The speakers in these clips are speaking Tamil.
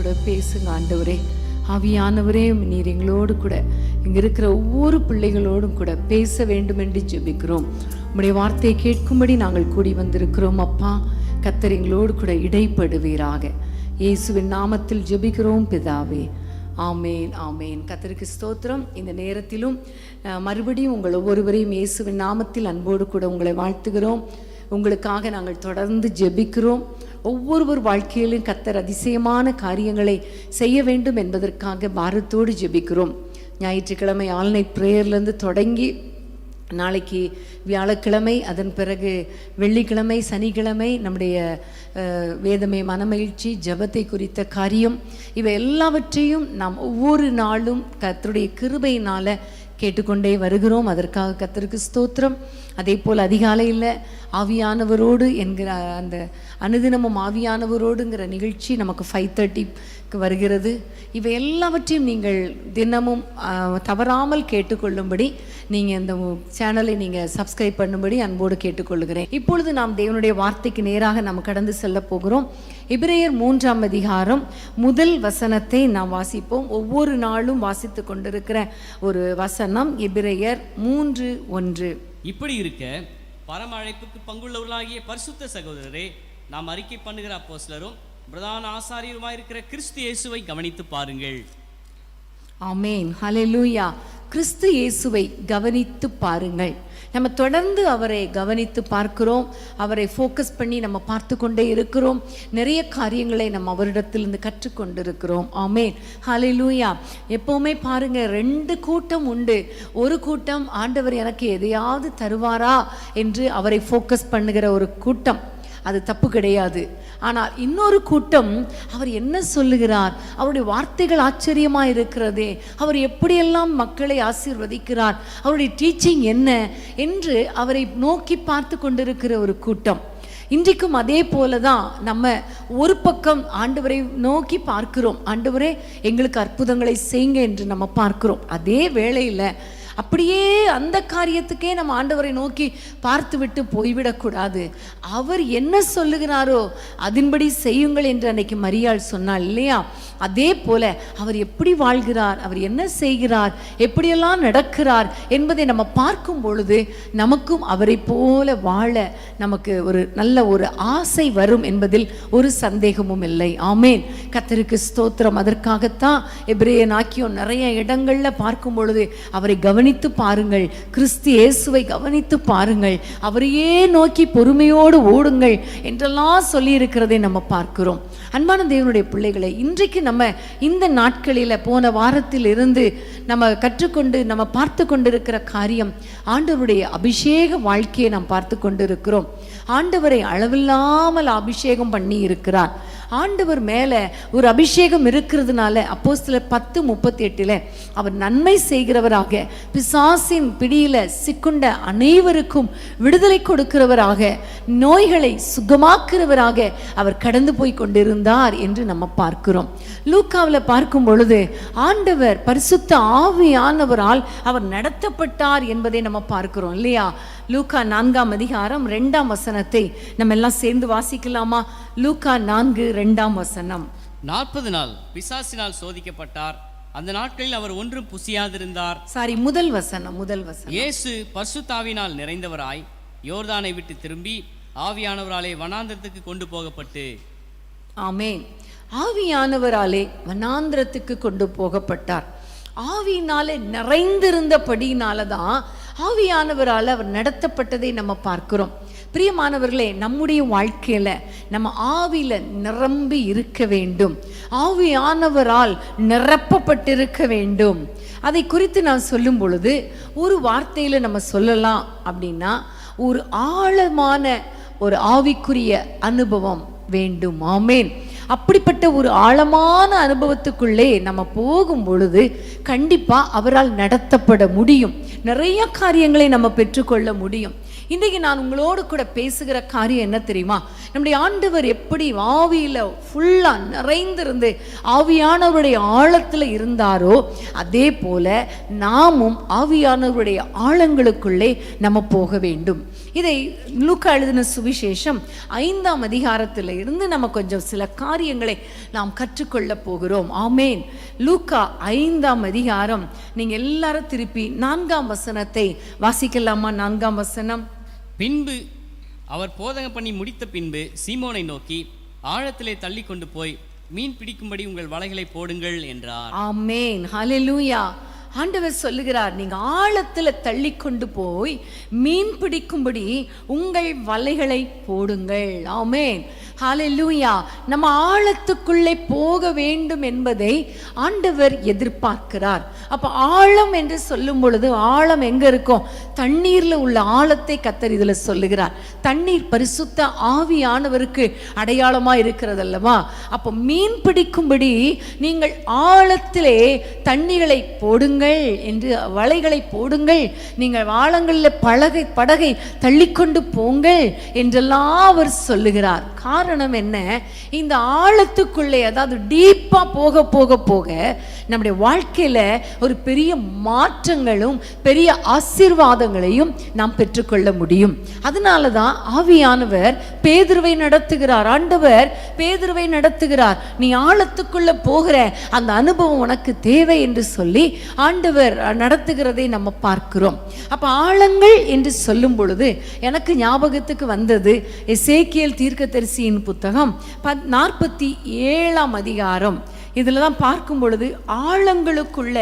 கூட பேசுங்க ஆண்டவரே. ஆவியானவரே, நீர் எங்களோடு கூட இங்கே இருக்கிற ஒவ்வொரு பிள்ளைகளோடும் கூட பேச வேண்டும் என்று ஜெபிக்கிறோம். உம்முடைய வார்த்தையை கேட்கும்படி நாங்கள் கூடி வந்திருக்கிறோம் அப்பா. கர்த்தர் எங்களோடு கூட இடைப்படுவீராக. இயேசுவின் நாமத்தில் ஜெபிக்கிறோம் பிதாவே, ஆமேன் ஆமேன். கர்த்தருக்கு ஸ்தோத்திரம். இந்த நேரத்திலும் மறுபடியும் உங்கள் ஒவ்வொருவரையும் இயேசுவின் நாமத்தில் அன்போடு கூட உங்களை வாழ்த்துகிறோம். உங்களுக்காக நாங்கள் தொடர்ந்து ஜெபிக்கிறோம். ஒவ்வொருவர் வாழ்க்கையிலும் கர்த்தர் அதிசயமான காரியங்களை செய்ய வேண்டும் என்பதற்காக பாரத்தோடு ஜெபிக்கிறோம். ஞாயிற்றுக்கிழமை ஆல்நைட் ப்ரேயர்லேருந்து தொடங்கி நாளைக்கு வியாழக்கிழமை, அதன் பிறகு வெள்ளிக்கிழமை, சனிக்கிழமை நம்முடைய வேதமே மனமகிழ்ச்சி ஜெபத்தை குறித்த காரியம், இவை எல்லாவற்றையும் நாம் ஒவ்வொரு நாளும் கர்த்தருடைய கிருபையினால் கேட்டுக்கொண்டே வருகிறோம். அதற்காக கர்த்தருக்கு ஸ்தோத்திரம். அதே போல் அதிகாலையில் ஆவியானவரோடு என்கிற அந்த அனுதினமும் ஆவியானவரோடுங்கிற நிகழ்ச்சி நமக்கு 5:30க்கு வருகிறது. இவை எல்லாவற்றையும் நீங்கள் தினமும் தவறாமல் கேட்டுக்கொள்ளும்படி நீங்கள் இந்த சேனலை நீங்கள் சப்ஸ்கிரைப் பண்ணும்படி அன்போடு கேட்டுக்கொள்கிறேன். இப்பொழுது நாம் தேவனுடைய வார்த்தைக்கு நேராக நாம் கடந்து செல்ல போகிறோம். எபிரேயர் 3ஆம் அதிகாரம் முதல் வசனத்தை நாம் வாசிப்போம். ஒவ்வொரு நாளும் வாசித்து கொண்டிருக்கிற ஒரு வசனம் எபிரேயர் 3:1. இப்படி இருக்க பரம அழைப்புக்கு பங்குள்ளவர்களாகிய பரிசுத்த சகோதரரே, நாம் அறிக்கை பண்ணுகிற அப்போஸ்தலரும் பிரதான ஆசாரியருமாயிருக்கிற கிறிஸ்து இயேசுவை கவனித்து பாருங்கள். ஆமேன், ஹல்லேலூயா. கிறிஸ்து இயேசுவை கவனித்து பாருங்கள். நம்ம தொடர்ந்து அவரை கவனித்து பார்க்கிறோம், அவரை ஃபோக்கஸ் பண்ணி நம்ம பார்த்து கொண்டே இருக்கிறோம். நிறைய காரியங்களை நம்ம அவரிடத்திலிருந்து கற்றுக்கொண்டிருக்கிறோம். ஆமேன், ஹல்லேலூயா. எப்போவுமே பாருங்க, 2 கூட்டம் உண்டு. ஒரு கூட்டம் ஆண்டவர் எனக்கு எதையாவது தருவாரா என்று அவரை ஃபோக்கஸ் பண்ணுகிற ஒரு கூட்டம், அது தப்பு கிடையாது. ஆனால் இன்னொரு கூட்டம், அவர் என்ன சொல்லுகிறார், அவருடைய வார்த்தைகள் ஆச்சரியமாக இருக்கிறதே, அவர் எப்படியெல்லாம் மக்களை ஆசீர்வதிக்கிறார், அவருடைய டீச்சிங் என்ன என்று அவரை நோக்கி பார்த்து கொண்டிருக்கிற ஒரு கூட்டம். இன்றைக்கும் அதே போல தான் நம்ம ஒரு பக்கம் ஆண்டவரை நோக்கி பார்க்கிறோம், ஆண்டவரே எங்களுக்கு அற்புதங்களை செய்யுங்க என்று நம்ம பார்க்கிறோம். அதே வேளையில் அப்படியே அந்த காரியத்துக்கே நம்ம ஆண்டவரை நோக்கி பார்த்து விட்டு போய்விடக்கூடாது. அவர் என்ன சொல்லுகிறாரோ அதன்படி செய்யுங்கள் என்று அன்னைக்கு மரியாள் சொன்னாள் இல்லையா? அதே போல அவர் எப்படி வாழ்கிறார், அவர் என்ன செய்கிறார், எப்படியெல்லாம் நடக்கிறார் என்பதை நம்ம பார்க்கும் பொழுது நமக்கும் அவரை போல வாழ நமக்கு ஒரு நல்ல ஒரு ஆசை வரும் என்பதில் ஒரு சந்தேகமும் இல்லை. ஆமேன், கர்த்தருக்கு ஸ்தோத்திரம். அதற்காகத்தான் எபிரேயர் ஆக்கியோன் நிறைய இடங்களில் பார்க்கும் பொழுது அவரை கவனித்து பாருங்கள், கிறிஸ்து இயேசுவை கவனித்து பாருங்கள், அவரையே நோக்கி பொறுமையோடு ஓடுங்கள் என்றெல்லாம் சொல்லி இருக்கிறதை நம்ம பார்க்கிறோம். அன்பான தேவனுடைய பிள்ளைகளை, இன்றைக்கு நம்ம இந்த நாட்களில் போன வாரத்தில் இருந்து நம்ம கற்றுக்கொண்டு நம்ம பார்த்து கொண்டிருக்கிற காரியம், ஆண்டவருடைய அபிஷேக வாழ்க்கையை நாம் பார்த்து கொண்டிருக்கிறோம். ஆண்டவரை அளவில்லாமல் அபிஷேகம் பண்ணி இருக்கிறார். ஆண்டவர் மேலே ஒரு அபிஷேகம் இருக்கிறதுனால அப்போஸ்தலர் 10:38 அவர் நன்மை செய்கிறவராக, பிசாசின் பிடியில் சிக்குண்ட அனைவருக்கும் விடுதலை கொடுக்கிறவராக, நோய்களை சுகமாக்குறவராக அவர் கடந்து போய் கொண்டிருந்தார் என்று நம்ம பார்க்கிறோம். லூக்காவில் பார்க்கும் பொழுது ஆண்டவர் பரிசுத்த ஆவியானவரால் அவர் நடத்தப்பட்டார் என்பதை நம்ம பார்க்கிறோம் இல்லையா? லூக்கா 4ஆம் அதிகாரம் 2ஆம் வசனத்தை நம்ம எல்லாம் சேர்ந்து வாசிக்கலாமா? லூக்கா 4:2 வசனம். 40 நாள் பிசாசினால் சோதிக்கப்பட்டார். அந்த நாட்களில் அவர் ஒன்றும் புசியாதிருந்தார். முதல் வசனம். இயேசு பரிசுத்தாவினால் நிறைந்தவராய் யோர்தானை விட்டு திரும்பி ஆவியானவராலே வனாந்திரத்துக்கு கொண்டு போகப்பட்டு. ஆமென். ஆவியானவராலே வனாந்திரத்துக்கு கொண்டு போகப்பட்டார். ஆவியினாலே நிறைந்திருந்தபடியினால தான் ஆவியானவரால் அவர் நடத்தப்பட்டதை நம்ம பார்க்கிறோம். பிரியமானவர்களே, நம்முடைய வாழ்க்கையில் நம்ம ஆவியில் நிரம்பி இருக்க வேண்டும், ஆவியானவரால் நிரப்பப்பட்டிருக்க வேண்டும். அதை குறித்து நான் சொல்லும் பொழுது ஒரு வார்த்தையில் நம்ம சொல்லலாம் அப்படின்னா, ஒரு ஆழமான ஒரு ஆவிக்குரிய அனுபவம் வேண்டும். ஆமேன். அப்படிப்பட்ட ஒரு ஆழமான அனுபவத்துக்குள்ளே நம்ம போகும் பொழுது கண்டிப்பாக அவரால் நடத்தப்பட முடியும். நிறைய காரியங்களை நம்ம பெற்றுக்கொள்ள முடியும். இன்றைக்கு நான் உங்களோடு கூட பேசுகிற காரியம் என்ன தெரியுமா? நம்முடைய ஆண்டவர் எப்படி ஆவியில ஃபுல்லா நிறைந்திருந்து ஆவியானவருடைய ஆழத்துல இருந்தாரோ அதே போல நாமும் ஆவியானவருடைய ஆழங்களுக்குள்ளே நம்ம போக வேண்டும். இதை லூக்கா எழுதின சுவிசேஷம் 5ஆம் அதிகாரத்தில் இருந்து நம்ம கொஞ்சம் சில காரியங்களை நாம் கற்றுக்கொள்ள போகிறோம். ஆமேன். லூக்கா 5ஆம் அதிகாரம், நீங்க எல்லாரும் திருப்பி 4ஆம் வசனத்தை வாசிக்கலாமா? 4ஆம் வசனம். பின்பு அவர் போதகம் பண்ணி முடித்த பின்பு சீமோனை நோக்கி, ஆழத்திலே தள்ளி கொண்டு போய் மீன் பிடிக்கும்படி உங்கள் வலைகளை போடுங்கள் என்றார். ஆமேன். ஹல்லேலூயா. ஆண்டவர் சொல்லுகிறார், நீங்க ஆழத்துல தள்ளி கொண்டு போய் மீன் பிடிக்கும்படி உங்கள் வலைகளை போடுங்கள். ஆமென். ஹல்லேலூயா. நம்ம ஆழத்துக்குள்ளே போக வேண்டும் என்பதை ஆண்டவர் எதிர்பார்க்கிறார். அப்ப ஆழம் என்று சொல்லும் பொழுது ஆழம் எங்க இருக்கும்? தண்ணீர்ல உள்ள ஆழத்தை கர்த்தர் இதுல சொல்லுகிறார். தண்ணீர் பரிசுத்த ஆவியானவருக்கு அடையாளமா இருக்கிறது அல்லவா? அப்ப மீன் பிடிக்கும்படி நீங்கள் ஆழத்திலே தண்ணீர்களை போடுங்கள் என்று, வலைகளை போடுங்கள், நீங்கள் ஆழங்களில் படகை தள்ளிக்கொண்டு போங்கள் என்றெல்லாம் அவர் சொல்லுகிறார். காரணம் என்ன? இந்த ஆழத்துக்குள்ளே, அதாவது டீப்பா போக போக போக நம்முடைய வாழ்க்கையில ஒரு பெரிய மாற்றங்களும் பெரிய ஆசீர்வாதங்களையும் நாம் பெற்றுக்கொள்ள முடியும். அதனாலதான் ஆவியானவர் பேதுருவை நடத்துகிறார். ஆண்டவர் பேதுருவை நடத்துகிறார். நீ ஆழத்துக்குள்ள போகிற அந்த அனுபவம் உனக்கு தேவை என்று சொல்லி ஆண்டவர் நடத்துகிறதை நம்ம பார்க்கிறோம். அப்ப ஆழங்கள் என்று சொல்லும் பொழுது எனக்கு ஞாபகத்துக்கு வந்தது எசேக்கியேல் தீர்க்கதரிசியின் புத்தகம் 47ஆம் அதிகாரம். இதுல தான் பார்க்கும் பொழுது ஆழங்களுக்குள்ள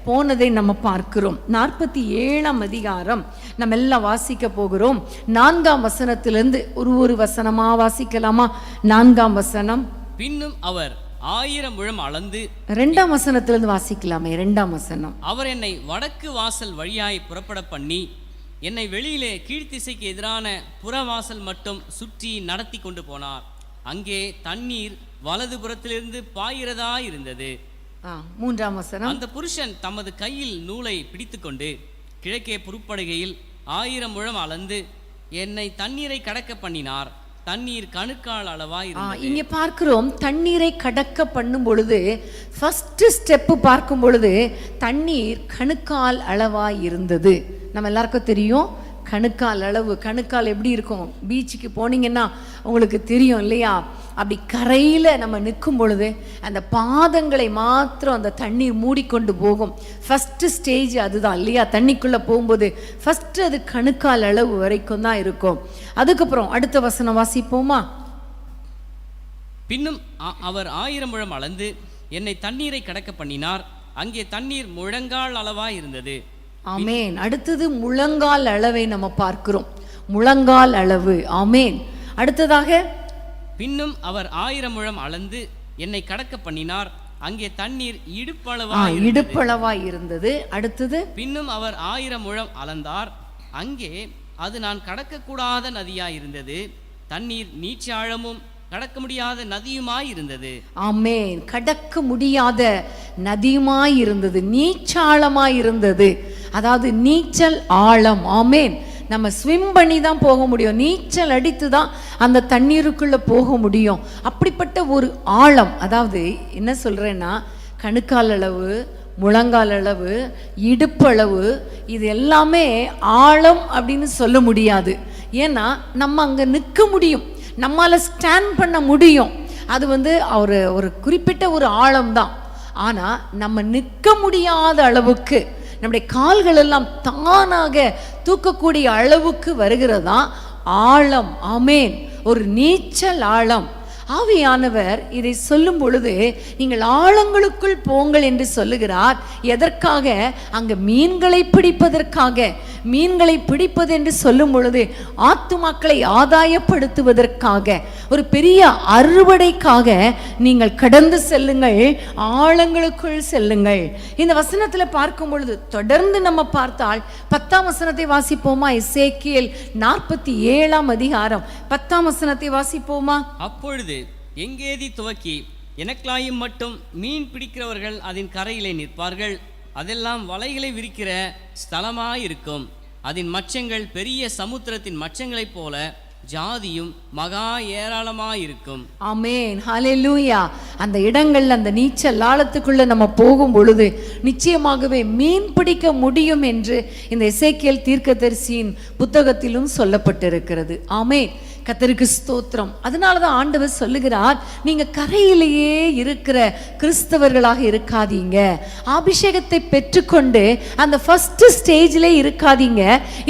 போனதை நம்ம பார்க்கிறோம். 47ஆம் அதிகாரம் நம்ம எல்லாம் வாசிக்க போகிறோம். 4ஆம் வசனத்திலிருந்து ஒரு வசனமா வாசிக்கலாமா? 4ஆம் வசனம். பின்னும் அவர் 1000 முழம் அளந்து. 2ஆம் வசனத்திலிருந்து வாசிக்கலாமே? 2ஆம் வசனம். அவர் என்னை வடக்கு வாசல் வழியாய் புறப்பட பண்ணி என்னை வெளியிலே கீழ்த்திசைக்கு எதிரான புறவாசல் மட்டும் சுற்றி நடத்தி கொண்டு போனார். அங்கே தண்ணீர் வலது புறத்திலிருந்து பாயிரதா இருந்தது. 3ஆம் வசனம். அந்த புருஷன் தமது கையில் நூலை பிடித்துக்கொண்டு கிழக்கே புறப்படுகையில் 1000 முழம் அளந்து என்னை தண்ணீரை கடக்க பண்ணினார். தண்ணீர் கணுக்கால் அளவா இருந்தது. இங்க பார்க்கிறோம், தண்ணீரை கடக்க பண்ணும் பொழுது ஃபர்ஸ்ட் ஸ்டெப் பார்க்கும் பொழுது தண்ணீர் கணுக்கால் அளவா இருந்தது. நம்ம எல்லாருக்கும் தெரியும் கணுக்கால் அளவு. கணுக்கால் எப்படி இருக்கும்? பீச்சுக்கு போனீங்கன்னா உங்களுக்கு தெரியும் இல்லையா? அப்படி கரையில் நம்ம நிற்கும் பொழுது அந்த பாதங்களை மாத்திரம் அந்த தண்ணீர் மூடிக்கொண்டு போகும். ஃபர்ஸ்ட் ஸ்டேஜ் அதுதான் இல்லையா? தண்ணிக்குள்ளே போகும்போது ஃபர்ஸ்ட் அது கணுக்கால் அளவு வரைக்கும் தான் இருக்கும். அதுக்கப்புறம் அடுத்த வசனம் வாசிப்போமா? பின்னும் அவர் 1000 முழம் அளந்து என்னை தண்ணீரை கடக்க பண்ணினார். அங்கே தண்ணீர் முழங்கால் அளவா இருந்தது. ஆமேன். அடுத்தது முழங்கால் அளவை நம்ம பார்க்கிறோம். முழங்கால் அளவு. ஆமேன். அடுத்ததாக பின்னும் அவர் 1000 முழம் அளந்து என்னை கடக்க பண்ணினார். அங்கே தண்ணீர் இடுப்பளவா இருந்தது. அடுத்தது பின்னும் அவர் 1000 முழம் அளந்தார். அங்கே அது நான் கடக்க கூடாத நதியா இருந்தது. தண்ணீர் நீச்சாழமும் கடக்க முடியாத நதியுமாய் இருந்தது. ஆமென். கடக்க முடியாத நதியுமாய் இருந்தது, நீச்சாளமாய் இருந்தது. அதாவது நீச்சல் ஆழம். ஆமென். நம்ம ஸ்விம் பண்ணி தான் போக முடியும், நீச்சல் அடித்து தான் அந்த தண்ணீருக்குள்ள போக முடியும். அப்படிப்பட்ட ஒரு ஆழம். அதாவது என்ன சொல்றேன்னா, கணுக்கால் அளவு, முழங்கால் அளவு, இடுப்பளவு, இது எல்லாமே ஆழம் அப்படின்னு சொல்ல முடியாது. ஏன்னா நம்ம அங்க நிற்க முடியும், நம்மால ஸ்டாண்ட் பண்ண முடியும். அது ஒரு குறிப்பிட்ட ஒரு ஆழம் தான். ஆனா நம்ம நிற்க முடியாத அளவுக்கு, நம்முடைய கால்கள் எல்லாம் தானாக தூக்கக்கூடிய அளவுக்கு வருகிறதா ஆழம். ஆமேன். ஒரு நீச்சல் ஆழம். ஆவியானவர் இதை சொல்லும் பொழுது நீங்கள் ஆழங்களுக்குள் போங்கள் என்று சொல்லுகிறார். எதற்காக? அங்க மீன்களை பிடிப்பதற்காக. மீன்களை பிடிப்பது என்று சொல்லும் பொழுது ஆத்துமாக்களை ஆதாயப்படுத்துவதற்காக, ஒரு பெரிய அறுவடைக்காக நீங்கள் கடந்து செல்லுங்கள், ஆழங்களுக்குள் செல்லுங்கள். இந்த வசனத்துல பார்க்கும் பொழுது தொடர்ந்து நம்ம பார்த்தால் 10ஆம் வசனத்தை வாசிப்போமா? எசேக்கியேல் 47ஆம் அதிகாரம் 10ஆம் வசனத்தை வாசிப்போமா? அப்பொழுது எங்கேதி துவக்கி எனக்லாயும் மட்டும் மீன் பிடிக்கிறவர்கள் அதன் கரையிலே நிற்பார்கள். அதெல்லாம் வலைகளை விரிக்கிற ஸ்தலமாயிருக்கும். அதன் மச்சங்கள் பெரிய சமுத்திரத்தின் மச்சங்களைப் போல ஜாதியும் மகா ஏராளமாயிருக்கும். ஆமென், ஹல்லேலூயா. அந்த இடங்கள்ல அந்த நீச்சல் ஆழத்துக்குள்ள நம்ம போகும் பொழுது நிச்சயமாகவே மீன் பிடிக்க முடியும் என்று இந்த எசேக்கியேல் தீர்க்கதரிசியின் புத்தகத்திலும் சொல்லப்பட்டிருக்கிறது. ஆமென், கர்த்தருக்கு ஸ்தோத்திரம். அதனாலதான் ஆண்டவர் சொல்லுகிறார், நீங்க கரையிலேயே இருக்கிற கிறிஸ்தவர்களாக இருக்காதீங்க. அபிஷேகத்தை பெற்றுக்கொண்டு அந்த ஃபர்ஸ்ட் ஸ்டேஜ்ல இருக்காதீங்க.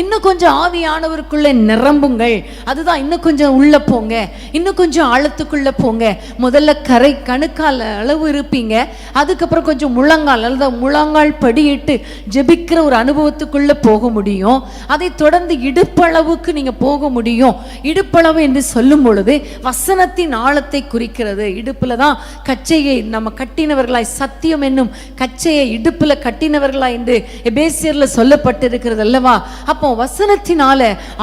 இன்னும் கொஞ்சம் ஆவியானவருக்குள்ள நிரம்புங்கள். அதுதான் இன்னும் கொஞ்சம் உள்ள போங்க, இன்னும் கொஞ்சம் ஆழத்துக்குள்ள போங்க. முதல்ல கரை கணுக்கால் அளவு இருப்பீங்க, அதுக்கப்புறம் கொஞ்சம் முழங்கால் அல்லது முழங்கால் படியிட்டு ஜெபிக்கிற ஒரு அனுபவத்துக்குள்ள போக முடியும். அதை தொடர்ந்து இடுப்பளவுக்கு நீங்க போக முடியும். இடுப்பளவு என்று சொல்லும் பொழுது வசனத்தின் ஆழத்தை குறிக்கிறது. இடுப்புல தான் கச்சையை நம்ம கட்டினவர்களாய், சத்தியம் என்னும் கச்சையை இடுப்புல கட்டினவர்களாய் என்று எபேசியர்ல சொல்லப்பட்டிருக்கிறது அல்லவா? அப்போ வசனத்தினால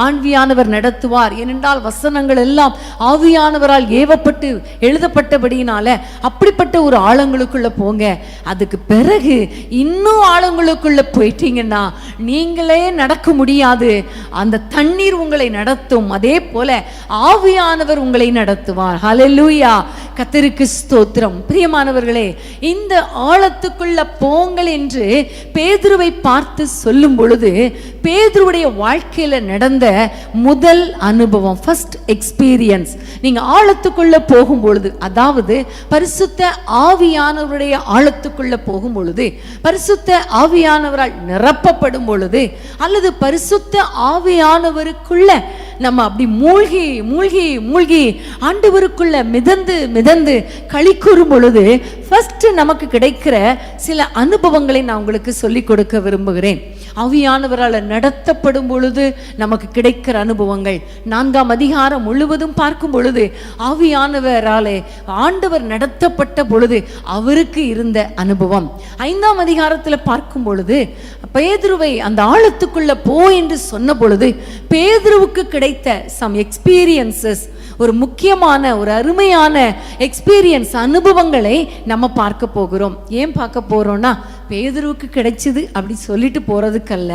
ஆவியானவர் நடத்துவார். ஏனென்றால் வசனங்கள் எல்லாம் ஆவியானவரால் ஏவப்பட்டு எழுதப்பட்டபடியினால அப்படிப்பட்ட ஒரு ஆழங்களுக்குள்ள போங்க. அதுக்கு பிறகு இன்னும் ஆழங்களுக்குள்ள போயிட்டீங்கன்னா நீங்களே நடக்க முடியாது. அந்த தண்ணீர் உங்களை நடத்தும். அதே போல ஆவியானவர் உங்களை நடத்துவார். ஹல்லேலூயா, கர்த்தருக்கு ஸ்தோத்திரம். பிரியமானவர்களே, இந்த ஆழத்துக்குள்ள போங்கள் என்று பேதுருவை பார்த்து சொல்லும் பொழுது பேதுருவுடைய வாழ்க்கையில நடந்த முதல் அனுபவம், ஃபர்ஸ்ட் எக்ஸ்பீரியன்ஸ், நீங்க ஆழத்துக்குள்ள போகும் பொழுது, அதாவது பரிசுத்த ஆவியானவருடைய ஆழத்துக்குள்ள போகும் பொழுது, பரிசுத்த ஆவியானவரால் நிரப்பப்படும் பொழுது, அல்லது பரிசுத்த ஆவியானவருக்குள்ள நம்ம அப்படி மூழ்கி மூழ்கி மூழ்கி ஆண்டவருக்குள்ள மிதந்து மிதந்து களி கூறும் பொழுது ஃபர்ஸ்ட் நமக்கு கிடைக்கிற சில அனுபவங்களை நான் உங்களுக்கு சொல்லிக் கொடுக்க விரும்புகிறேன். ஆவியானவரால் நடத்தப்படும் பொழுது நமக்கு கிடைக்கிற அனுபவங்கள். 4ஆம் அதிகாரம் முழுவதும் பார்க்கும் பொழுது ஆவியானவராலே ஆண்டவர் நடத்தப்பட்ட பொழுது அவருக்கு இருந்த அனுபவம். 5ஆம் அதிகாரத்தில் பார்க்கும் பொழுது பேதுருவை அந்த ஆழத்துக்குள்ள போ என்று சொன்ன பொழுது பேதுருவுக்கு கிடைத்த சம் எக்ஸ்பீரியன்சஸ், ஒரு முக்கியமான ஒரு அருமையான எக்ஸ்பீரியன்ஸ், அனுபவங்களை நம்ம பார்க்க போகிறோம். ஏன் பார்க்க போறோம்னா, பேதுருவுக்கு கிடைச்சது அப்படி சொல்லிட்டு போறதுக்கல்ல,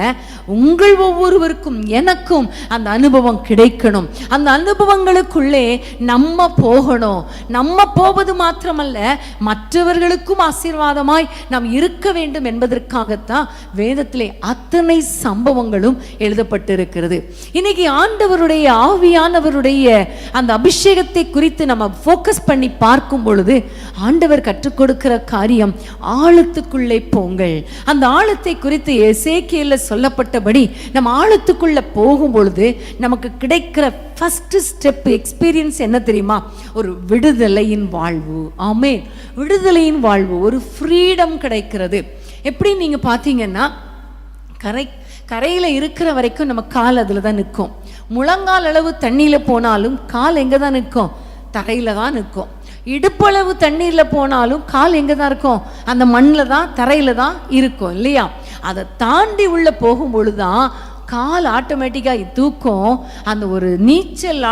உங்கள் ஒவ்வொருவருக்கும் எனக்கும் அந்த அனுபவம் கிடைக்கணும். அந்த அனுபவங்களுக்குள்ளே நம்ம போகணும். நம்ம போவது மாத்திரமல்ல, மற்றவர்களுக்கும் ஆசீர்வாதமாய் நாம் இருக்க வேண்டும் என்பதற்காகத்தான் வேதத்திலே அத்தனை சம்பவங்களும் எழுதப்பட்டிருக்கிறது. இன்னைக்கு ஆண்டவருடைய ஆவியானவருடைய அந்த அபிஷேகத்தை குறித்து நம்ம ஃபோக்கஸ் பண்ணி பார்க்கும் பொழுது ஆண்டவர் கற்றுக் கொடுக்கிற காரியம், ஆழத்துக்குள்ளே போங்கள். அந்த ஆழத்தை குறித்து எசேக்கியேல்ல சொல்லப்பட்டபடி நம்ம ஆழத்துக்குள்ள போகும் பொழுது நமக்கு கிடைக்கிற ஃபர்ஸ்ட் ஸ்டெப் எக்ஸ்பீரியன்ஸ் என்ன தெரியுமா? ஒரு விடுதலையின் வாழ்வு. ஆமென், விடுதலையின் வாழ்வு, ஒரு ஃப்ரீடம் கிடைக்கிறது. எப்படி நீங்க பார்த்தீங்கன்னா, கரையில இருக்கிற வரைக்கும் நம்ம கால் அதுல தான் நிற்கும். முழங்கால் அளவு தண்ணியில போனாலும் கால் எங்க தான் நிற்கும்? தரையில தான் நிற்கும். இடுப்பளவு தண்ணீர்ல போனாலும் கால் எங்க தான் இருக்கும்? அந்த மண்ணில் தான், தரையில தான் இருக்கும் இல்லையா? அதை தாண்டி உள்ள போகும் பொழுதுதான் கால் ஆட்டோமேட்டிக்காக தூக்கும். அந்த ஒரு நீச்சல்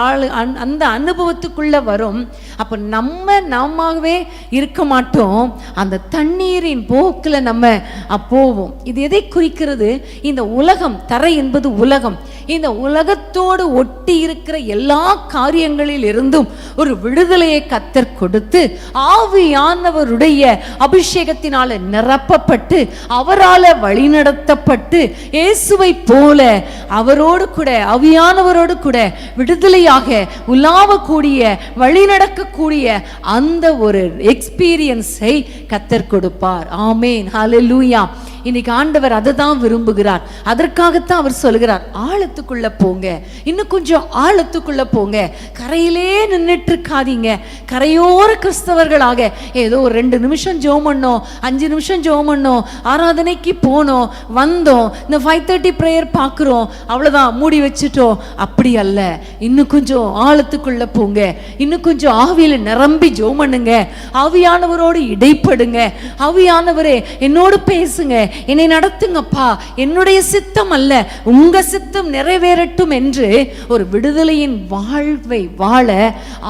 அந்த அனுபவத்துக்குள்ள வரும். அப்போ நம்மவே இருக்க மாட்டோம். அந்த தண்ணீரின் போக்கில் நம்ம போவோம். இது எதை குறிக்கிறது? இந்த உலகம், தரை என்பது உலகம். இந்த உலகத்தோடு ஒட்டி இருக்கிற எல்லா காரியங்களில் இருந்தும் ஒரு விடுதலையை கர்த்தர் கொடுத்து ஆவியானவருடைய அபிஷேகத்தினால நிரப்பப்பட்டு அவரால் வழிநடத்தப்பட்டு இயேசுவை போல அவரோடு கூட, ஆவியானவரோடு கூட விடுதலையாக உலாவக்கூடிய, வழிநடக்கக்கூடிய அந்த ஒரு எக்ஸ்பீரியன்ஸை கர்த்தர் கொடுப்பார். ஆமென், ஹல்லேலூயா. இன்னைக்கு ஆண்டவர் அதை தான் விரும்புகிறார். அதற்காகத்தான் அவர் சொல்கிறார், ஆழத்துக்குள்ள போங்க, இன்னும் கொஞ்சம் ஆழத்துக்குள்ள போங்க. கரையிலே நின்றுட்டு இருக்காதீங்க. கரையோர கிறிஸ்தவர்களாக ஏதோ ஒரு 2 நிமிஷம் ஜெபம் பண்ணோம், 5 நிமிஷம் ஜெபம் பண்ணோம், ஆராதனைக்கு போனோம், வந்தோம், இந்த 5:30 பிரேயர் பார்க்குறோம், அவ்வளோதான் மூடி வச்சுட்டோம். அப்படி அல்ல. இன்னும் கொஞ்சம் ஆழத்துக்குள்ள போங்க. இன்னும் கொஞ்சம் ஆவியில நிரம்பி ஜெபம் பண்ணுங்க. ஆவியானவரோடு இடைப்படுங்க. ஆவியானவரே என்னோடு பேசுங்க, என்னை நடத்துங்கப்பா, என்னுடைய சித்தம் அல்ல உங்க சித்தம் நிறைவேறட்டும் என்று ஒரு விடுதலையின் வாழ்வை வாழ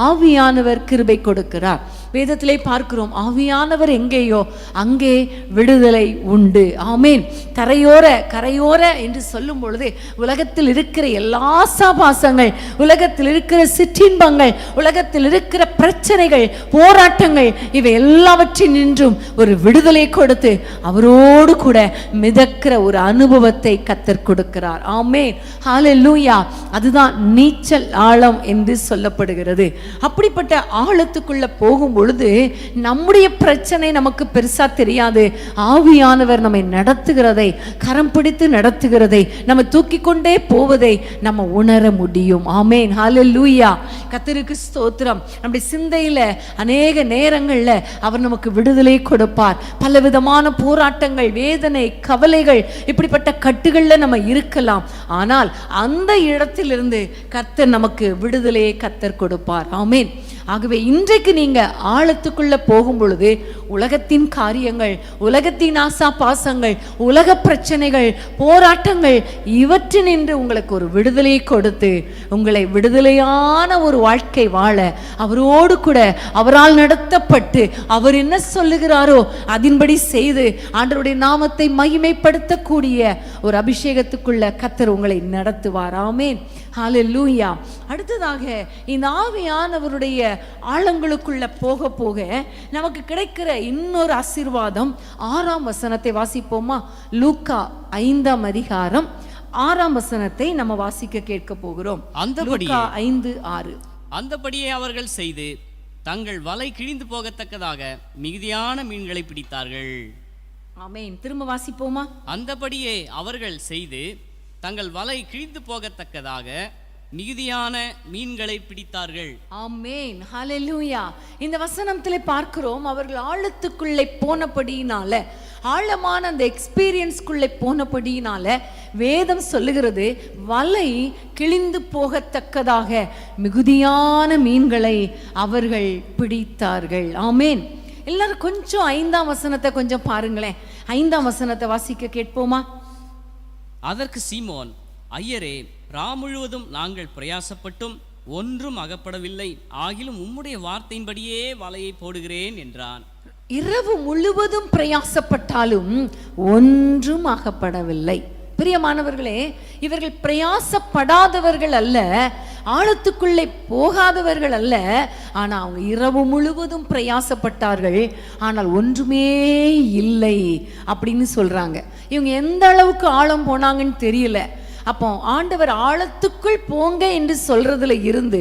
ஆவியானவர் கிருபை கொடுக்கிறார். வேதத்திலே பார்க்கிறோம், ஆவியானவர் எங்கேயோ அங்கே விடுதலை உண்டு. ஆமேன். கரையோர என்று சொல்லும் பொழுது உலகத்தில் இருக்கிற எல்லா சாபாசங்கள், உலகத்தில் இருக்கிற சிற்றின்பங்கள், உலகத்தில் இருக்கிற பிரச்சனைகள், போராட்டங்கள், இவை எல்லாவற்றின் நின்றும் ஒரு விடுதலை கொடுத்து அவரோடு கூட மிதக்கிற ஒரு அனுபவத்தை கர்த்தர் கொடுக்கிறார். ஆமேன். ஹல்லேலூயா. அதுதான் நீச்சல் ஆழம் என்று சொல்லப்படுகிறது. அப்படிப்பட்ட ஆழத்துக்குள்ள போகும் பொழுது நம்முடைய பிரச்சனை நமக்கு பெருசா தெரியாது. ஆவியானவர் நம்மை நடத்துகிறதை, கரம் பிடித்து நடத்துகிறதை, நம்ம தூக்கி கொண்டே போவதை நம்ம உணர முடியும். ஆமேன். ஹல்லேலூயா. கர்த்தருக்கு ஸ்தோத்திரம். நம்முடைய சிந்தையில அநேக நேரங்கள்ல அவர் நமக்கு விடுதலை கொடுப்பார். பலவிதமான போராட்டங்கள், வேதனை, கவலைகள், இப்படிப்பட்ட கட்டுகள்ல நம்ம இருக்கலாம். ஆனால் அந்த இடத்திலிருந்து கர்த்தர் நமக்கு விடுதலையை கர்த்தர் கொடுப்பார். ஆமேன். ஆகவே இன்றைக்கு நீங்க ஆழத்துக்குள்ள போகும் பொழுது உலகத்தின் காரியங்கள், உலகத்தின் ஆசா பாசங்கள், உலக பிரச்சனைகள், போராட்டங்கள், இவற்றினின்று உங்களுக்கு ஒரு விடுதலை கொடுத்து உங்களை விடுதலையான ஒரு வாழ்க்கை வாழ அவரோடு கூட அவரால் நடத்தப்பட்டு அவர் என்ன சொல்லுகிறாரோ அதன்படி செய்து ஆண்டவருடைய நாமத்தை மகிமைப்படுத்தக்கூடிய ஒரு அபிஷேகத்துக்குள்ள கர்த்தர் உங்களை நடத்துவார். ஆமென். ஹல்லேலூயா. அடுத்ததாக இந்த ஆவியானவருடைய ஆழங்களுக்குள்ள போக போக நமக்கு கிடைக்கிற இன்னொரு ஆசீர்வாதம் 6ஆம் வசனத்தை வாசிப்போமா? லூக்கா 5ஆம் அதிகாரம் 6ஆம் வசனத்தை நம்ம வாசிக்க கேட்க போகிறோம். லூக்கா 5:6. அந்தபடியே அவர்கள் செய்து தங்கள் வலை கிழிந்து போகத்தக்கதாக மிகுதியான மீன்களை பிடித்தார்கள். ஆமென். திரும்ப வாசிப்போமா? அந்தபடியே அவர்கள் செய்து தங்கள் வலை கிழிந்து போகத்தக்கதாக மிகுதியான மீன்களை பிடித்தார்கள். ஆமென். ஹல்லேலூயா. இந்த வசனத்திலே பார்க்கிறோம், அவர்கள் ஆழத்துக்குள்ளே போனபடியினால, ஆழமான அந்த எக்ஸ்பீரியன்ஸ்குள்ளே போனபடியினால வேதம் சொல்லுகிறது, வலை கிழிந்து போகத்தக்கதாக மிகுதியான மீன்களை அவர்கள் பிடித்தார்கள். ஆமென். எல்லாரும் கொஞ்சம் 5ஆம் வசனத்தை கொஞ்சம் பாருங்களேன். 5ஆம் வசனத்தை வாசிக்க கேட்போமா? அதற்கு சீமோன், ஐயரே, முழுவதும் நாங்கள் பிரயாசப்பட்டும் ஒன்றும் அகப்படவில்லை, ஆகிலும் உம்முடைய வார்த்தையின்படியே வலையை போடுகிறேன் என்றான். இரவு முழுவதும் பிரயாசப்பட்டாலும் ஒன்றும் அகப்படவில்லை. பிரியமானவர்களே, இவர்கள் பிரயாசப்படாதவர்கள் அல்ல, ஆழத்துக்குள்ளே போகாதவர்கள் அல்ல. ஆனா அவங்க இரவு முழுவதும் பிரயாசப்பட்டார்கள், ஆனால் ஒன்றுமே இல்லை அப்படின்னு சொல்றாங்க. இவங்க எந்த அளவுக்கு ஆழம் போனாங்கன்னு தெரியல. அப்போ ஆண்டவர் ஆழத்துக்குள் போங்க என்று சொல்றதுல இருந்து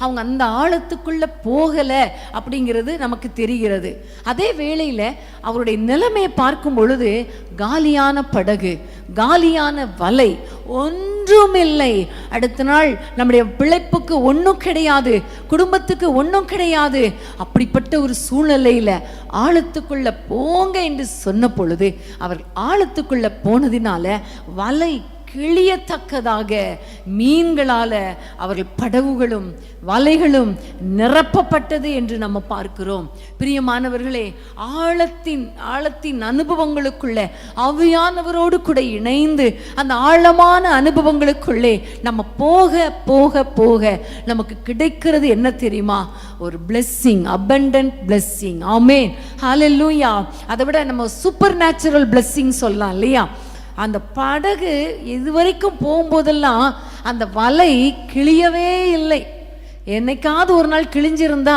அவங்க அந்த ஆழத்துக்குள்ள போகல அப்படிங்கிறது நமக்கு தெரிகிறது. அதே வேளையில அவருடைய நிலைமையை பார்க்கும் பொழுது காலியான படகு, காலியான வலை, ஒன்றுமில்லை. அடுத்த நாள் நம்முடைய பிழைப்புக்கு ஒன்றும் கிடையாது, குடும்பத்துக்கு ஒன்றும் கிடையாது. அப்படிப்பட்ட ஒரு சூழ்நிலையில ஆழத்துக்குள்ள போங்க என்று சொன்ன பொழுது அவர் ஆழத்துக்குள்ள போனதினால வலை கிழியத்தக்கதாக மீன்களால அவர்கள் படகுகளும் வலைகளும் நிரப்பப்பட்டது என்று நம்ம பார்க்கிறோம். பிரியமானவர்களே, ஆழத்தின் அனுபவங்களுக்குள்ள ஆவியானவரோடு கூட இணைந்து அந்த ஆழமான அனுபவங்களுக்குள்ளே நம்ம போக போக போக நமக்கு கிடைக்கிறது என்ன தெரியுமா? ஒரு blessing, abundant blessing. ஆமென். ஹல்லேலூயா. அதை விட நம்ம சூப்பர் நேச்சுரல் blessing சொல்லலாம் இல்லையா? அந்த படகு இதுவரைக்கும் போகும்போதெல்லாம் அந்த வலை கிழியவே இல்லை. என்னைக்காவது ஒரு நாள் கிழிஞ்சிருந்தா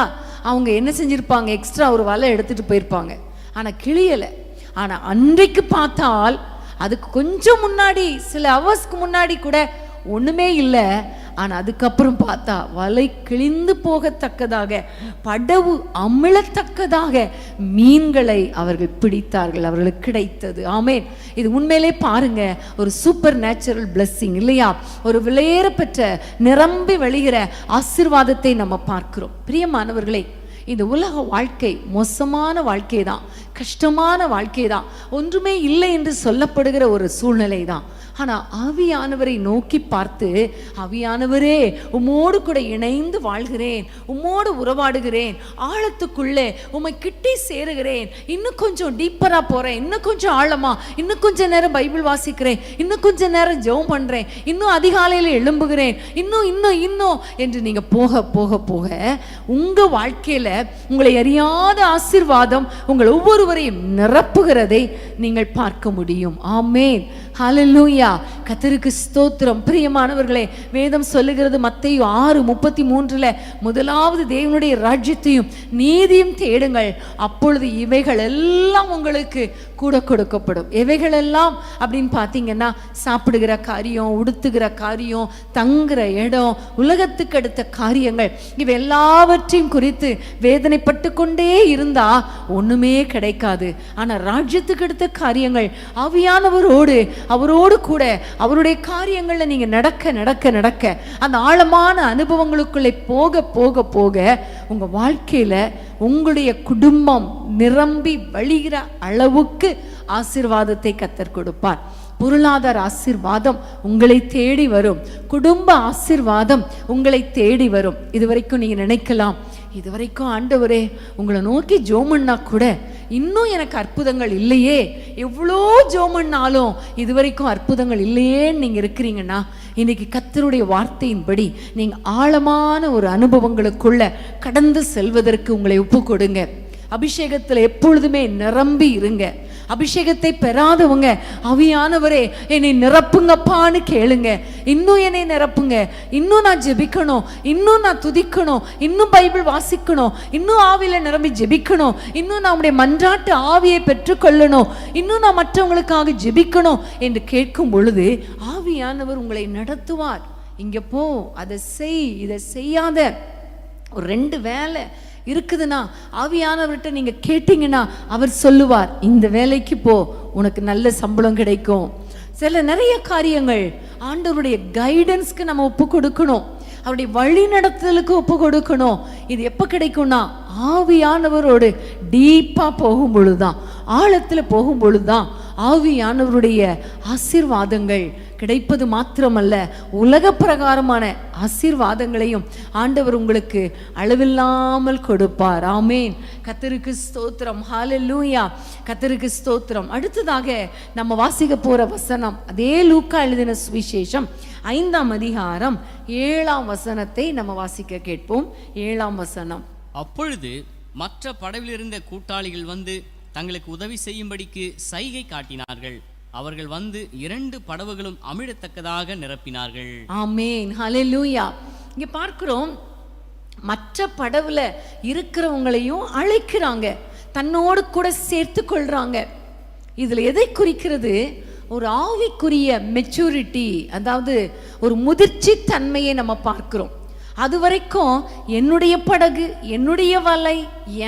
அவங்க என்ன செஞ்சிருப்பாங்க? எக்ஸ்ட்ரா ஒரு வலை எடுத்துட்டு போயிருப்பாங்க. ஆனா கிழியலை. ஆனா அன்றைக்கு பார்த்தால் அதுக்கு கொஞ்சம் முன்னாடி, சில ஹவர்ஸ்க்கு முன்னாடி கூட ஒண்ணுமே இல்லை. ஆனா அதுக்கப்புறம் பார்த்தா வலை கிழிந்து போகத்தக்கதாக, படகு அமிழத்தக்கதாக மீன்களை அவர்கள் பிடித்தார்கள், அவர்களுக்கு கிடைத்தது. ஆமென். இது உண்மையிலே பாருங்க, ஒரு சூப்பர் நேச்சுரல் பிளெஸ்ஸிங் இல்லையா? ஒரு விலையேற பெற்ற நிரம்பி வழிகிற ஆசீர்வாதத்தை நம்ம பார்க்கிறோம். பிரியமானவர்களே, இந்த உலக வாழ்க்கை மோசமான வாழ்க்கை தான், கஷ்டமான வாழ்க்கை தான், ஒன்றுமே இல்லை என்று சொல்லப்படுகிற ஒரு சூழ்நிலை தான். ஆனா ஆவியானவரை நோக்கி பார்த்து, ஆவியானவரே உம்மோடு கூட இணைந்து வாழ்கிறேன், உம்மோடு உறவாடுகிறேன், ஆழத்துக்குள்ளே உம்மை கிட்டி சேருகிறேன், இன்னும் கொஞ்சம் டீப்பரா போறேன், இன்னும் கொஞ்சம் ஆழமா, இன்னும் கொஞ்ச நேரம் பைபிள் வாசிக்கிறேன், இன்னும் கொஞ்ச நேரம் ஜெபம் பண்றேன், இன்னும் அதிகாலையில எழும்புகிறேன், இன்னும் இன்னும் இன்னும் என்று நீங்க போக போக போக உங்க வாழ்க்கையில உங்களை அறியாத ஆசீர்வாதம் உங்கள் ஒவ்வொருவரையும் நிரப்புகிறதை நீங்கள் பார்க்க முடியும். ஆமென், ஹல்லேலூயா. கர்த்தருக்கு ஸ்தோத்திரம். பிரியமானவர்களே, வேதம் சொல்லுகிறது மத்தேயு 6:33 முதலாவது தேவனுடைய ராஜ்யத்தையும் நீதியும் தேடுங்கள், அப்பொழுது இவைகள் எல்லாம் உங்களுக்கு கூட கொடுக்கப்படும். எவைகள் எல்லாம் அப்படின்னு பார்த்தீங்கன்னா, சாப்பிடுகிற காரியம், உடுத்துகிற காரியம், தங்குற இடம், உலகத்துக்கு அடுத்த காரியங்கள், இவை எல்லாவற்றையும் குறித்து வேதனைப்பட்டு கொண்டே இருந்தா ஒண்ணுமே கிடைக்காது. ஆனா ராஜ்யத்துக்கு அடுத்த காரியங்கள், ஆவியானவரோடு அவரோடு கூட அவருடைய காரியங்கள்ல நீங்க நடக்க நடக்க நடக்க அந்த ஆழமான அனுபவங்களுக்குள்ளே போக போக போக உங்க வாழ்க்கையில உங்களுடைய குடும்பம் நிரம்பி வழிகிற அளவுக்கு ஆசீர்வாதத்தை கர்த்தர் கொடுப்பார். பொருளாதார ஆசீர்வாதம் உங்களை தேடி வரும், குடும்ப ஆசீர்வாதம் உங்களை தேடி வரும். இதுவரைக்கும் நீங்க நினைக்கலாம், இதுவரைக்கும் ஆண்டவரே உங்களை நோக்கி ஜோமன்னா கூட இன்னும் எனக்கு அற்புதங்கள் இல்லையே, எவ்வளோ ஜோமன்னாலும் இதுவரைக்கும் அற்புதங்கள் இல்லையேன்னு நீங்க இருக்கிறீங்கன்னா, இன்னைக்கு கர்த்தருடைய வார்த்தையின்படி நீங்க ஆழமான ஒரு அனுபவங்களுக்குள்ள கடந்து செல்வதற்கு உங்களை ஒப்பு கொடுங்க. அபிஷேகத்துல எப்பொழுதுமே நிரம்பி இருங்க. அபிஷேகத்தை பெறாதவங்க, ஆவியானவரே என்னை நிரப்புங்கப்பான்னு கேளுங்க. இன்னும் என்னை நிரப்புங்க, இன்னும் நான் ஜெபிக்கணும், இன்னும் நான் துதிக்கணும், இன்னும் பைபிள் வாசிக்கணும், இன்னும் ஆவியில நிரம்பி ஜெபிக்கணும், இன்னும் நம்முடைய மன்றாட்டு ஆவியை பெற்றுக்கொள்ளணும், இன்னும் நான் மற்றவங்களுக்காக ஜெபிக்கணும் என்று கேட்கும் பொழுது ஆவியானவர் உங்களை நடத்துவார். இங்க போ, அதை செய், இதை செய்யாத. ஒரு 2 வேலை இருக்குதுன்னா ஆவியானவர்கிட்ட நீங்க கேட்டீங்கன்னா அவர் சொல்லுவார், இந்த வேலைக்கு போ, உனக்கு நல்ல சம்பளம் கிடைக்கும். நிறைய காரியங்கள் ஆண்டவருடைய கைடன்ஸ்க்கு நம்ம ஒப்பு கொடுக்கணும், அவருடைய வழி நடத்துதலுக்கு ஒப்பு கொடுக்கணும். இது எப்போ கிடைக்கும்னா ஆவியானவரோடு டீப்பா போகும் பொழுதுதான், ஆழத்துல போகும் பொழுதுதான் ஆவியானவருடைய ஆசீர்வாதங்கள் கிடைப்பது மாத்திரமல்ல, உலக பிரகாரமான ஆசீர்வாதங்களையும் ஆண்டவர் உங்களுக்கு அளவில்லாமல் கொடுப்பார். ஆமேன். கர்த்தருக்கு ஸ்தோத்திரம். ஹல்லேலூயா. கர்த்தருக்கு ஸ்தோத்திரம். அடுத்ததாக நம்ம வாசிக்க போற வசனம் அதே லூக்கா எழுதின சுவிசேஷம் 5ஆம் அதிகாரம் 7ஆம் வசனத்தை நம்ம வாசிக்க கேட்போம். 7ஆம் வசனம். அப்பொழுது மற்ற படவில் இருந்த கூட்டாளிகள் வந்து தங்களுக்கு உதவி செய்யும்படிக்கு சைகை காட்டினார்கள். அவர்கள் வந்து 2 படவுகளும் அமிழத்தக்கதாக நிரப்பினார்கள். ஆமென், ஹல்லேலூயா. இங்க பார்க்கிறோம், மற்ற படவுல இருக்கிறவங்களையும் அழைக்கிறாங்க, தன்னோடு கூட சேர்த்து கொள்றாங்க. இதுல எதை குறிக்கிறது? ஒரு ஆவிக்குரிய மெச்சூரிட்டி, அதாவது ஒரு முதிர்ச்சி தன்மையை நம்ம பார்க்கிறோம். அது வரைக்கும் என்னுடைய படகு, என்னுடைய வலை,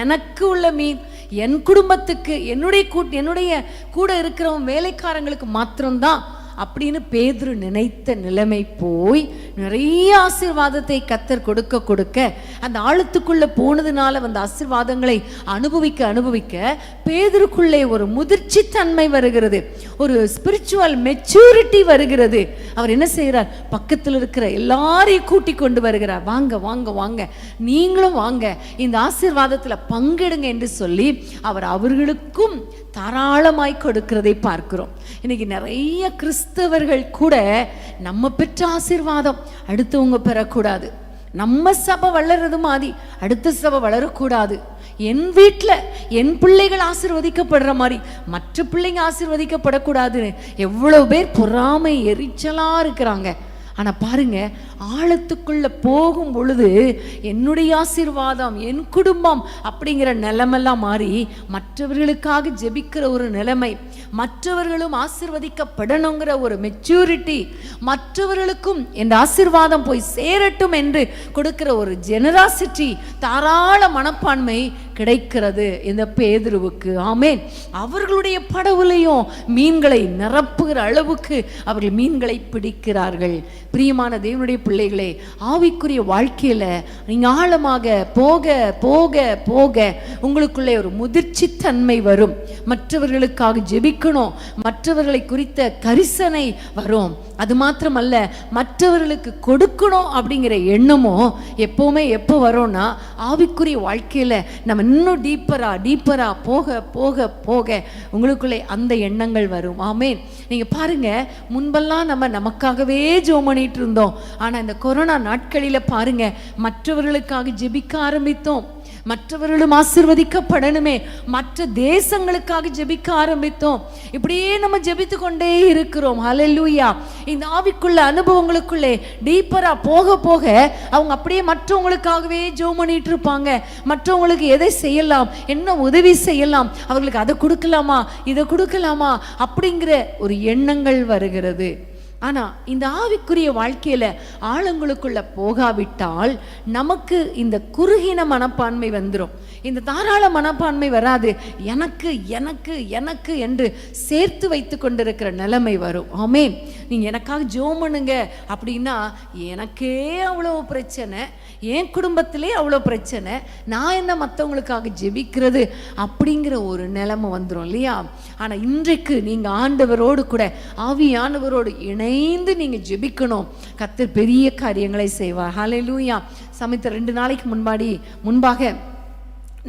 எனக்கு உள்ள மீன், என் குடும்பத்துக்கு, என்னுடைய கூட இருக்கிறவங்க வேலைக்காரங்களுக்கு மாத்திரம்தான் அப்படின்னு பேதுரு நினைத்த நிலைமை போய் நிறைய ஆசீர்வாதத்தை கர்த்தர் கொடுக்க கொடுக்க அந்த ஆழத்துக்குள்ள போனதுனால அந்த ஆசீர்வாதங்களை அனுபவிக்க அனுபவிக்க பேதுருக்குள்ளே ஒரு முதிர்ச்சி தன்மை வருகிறது, ஒரு ஸ்பிரிச்சுவல் மெச்சூரிட்டி வருகிறது. அவர் என்ன செய்கிறார்? பக்கத்தில் இருக்கிற எல்லாரையும் கூட்டி கொண்டு வருகிறார். வாங்க வாங்க வாங்க, நீங்களும் வாங்க, இந்த ஆசீர்வாதத்தில் பங்கெடுங்க என்று சொல்லி அவர் அவர்களுக்கும் தாராளமாய் கொடுக்கிறதை பார்க்கிறோம். இன்னைக்கு நிறைய கிறிஸ்தவர்கள் கூட நம்ம பெற்ற ஆசீர்வாதம் அடுத்தவங்க பெறக்கூடாது, நம்ம சபை வளர்றது மாதிரி அடுத்த சபை வளரக்கூடாது, என் வீட்டில் என் பிள்ளைகள் ஆசீர்வதிக்கப்படுற மாதிரி மற்ற பிள்ளைங்க ஆசீர்வதிக்கப்படக்கூடாதுன்னு எவ்வளவு பேர் பொறாமை எரிச்சலா இருக்கிறாங்க. ஆனா பாருங்க, ஆழத்துக்குள்ள போகும் பொழுது என்னுடைய ஆசீர்வாதம், என் குடும்பம் அப்படிங்கிற நிலைமெல்லாம் மாறி மற்றவர்களுக்காக ஜெபிக்கிற ஒரு நிலைமை, மற்றவர்களும் ஆசீர்வதிக்கப்படணுங்கிற ஒரு மெச்சூரிட்டி, மற்றவர்களுக்கும் இந்த ஆசீர்வாதம் போய் சேரட்டும் என்று கொடுக்கிற ஒரு ஜெனராசிட்டி, தாராள மனப்பான்மை கிடைக்கிறது இந்த பேதுருவுக்கு. ஆமென். அவர்களுடைய படவுலையும் மீன்களை நிரப்புகிற அளவுக்கு அவர்கள் மீன்களை பிடிக்கிறார்கள். பிரியமான தேவனுடைய பிள்ளைகளே, ஆவிக்குரிய வாழ்க்கையில நீங்க ஆழமாக போக போக போக உங்களுக்குள்ளே ஒரு முதிர்ச்சி தன்மை வரும். மற்றவர்களுக்காக ஜெபிக்கணும், மற்றவர்களை குறித்த கரிசனை வரும். அது மாத்திரமல்ல, மற்றவர்களுக்கு கொடுக்கணும் அப்படிங்கிற எண்ணமும் எப்பவுமே எப்போ வரும்னா, ஆவிக்குரிய வாழ்க்கையில நம்ம இன்னும் டீப்பரா போக போக போக உங்களுக்குள்ளே அந்த எண்ணங்கள் வரும். ஆமென். நீங்க பாருங்க, முன்பெல்லாம் நம்ம நமக்காகவே ஜெபம் பண்ணிட்டு இருந்தோம். ஆனா இந்த கொரோனா நாட்களில பாருங்க, மற்றவர்களுக்காக ஜெபிக்க ஆரம்பித்தோம். மற்றவர்களும் ஆசீர்வதிக்கப்படணுமே, மற்ற தேசங்களுக்காக ஜெபிக்க ஆரம்பித்தோம். இப்படியே நம்ம ஜெபித்து கொண்டே இருக்கிறோம். ஹல்லேலூயா. இந்த ஆவிக்குள்ள அனுபவங்களுக்குள்ளே டீப்பரா போக போக அவங்க அப்படியே மற்றவங்களுக்காகவே ஜெபம் பண்ணிட்டு இருப்பாங்க. மற்றவங்களுக்கு எதை செய்யலாம், என்ன உதவி செய்யலாம், அவர்களுக்கு அதை கொடுக்கலாமா, இதை கொடுக்கலாமா அப்படிங்கிற ஒரு எண்ணங்கள் வருகிறது. ஆனா இந்த ஆவிக்குரிய வாழ்க்கையில ஆழங்களுக்குள்ள போகாவிட்டால் நமக்கு இந்த குறுகின மனப்பான்மை வந்துடும். இந்த தாராள மனப்பான்மை வராது. எனக்கு எனக்கு எனக்கு என்று சேர்த்து வைத்து கொண்டிருக்கிற நிலைமை வரும். ஆமென். நீங்க எனக்காக ஜெபம் பண்ணுங்க அப்படின்னா, எனக்கே அவ்வளோ பிரச்சனை, என் குடும்பத்திலே அவ்வளோ பிரச்சனை, நான் என்ன மற்றவங்களுக்காக ஜெபிக்கிறது அப்படிங்கிற ஒரு நிலைமை வந்துடும் இல்லையா? ஆனால் இன்றைக்கு நீங்கள் ஆண்டவரோடு கூட ஆவியானவரோடு இணைந்து நீங்கள் ஜெபிக்கணும். கர்த்தர் பெரிய காரியங்களை செய்வார். ஹல்லேலூயா. சமயத்தை 2 நாளைக்கு முன்பாக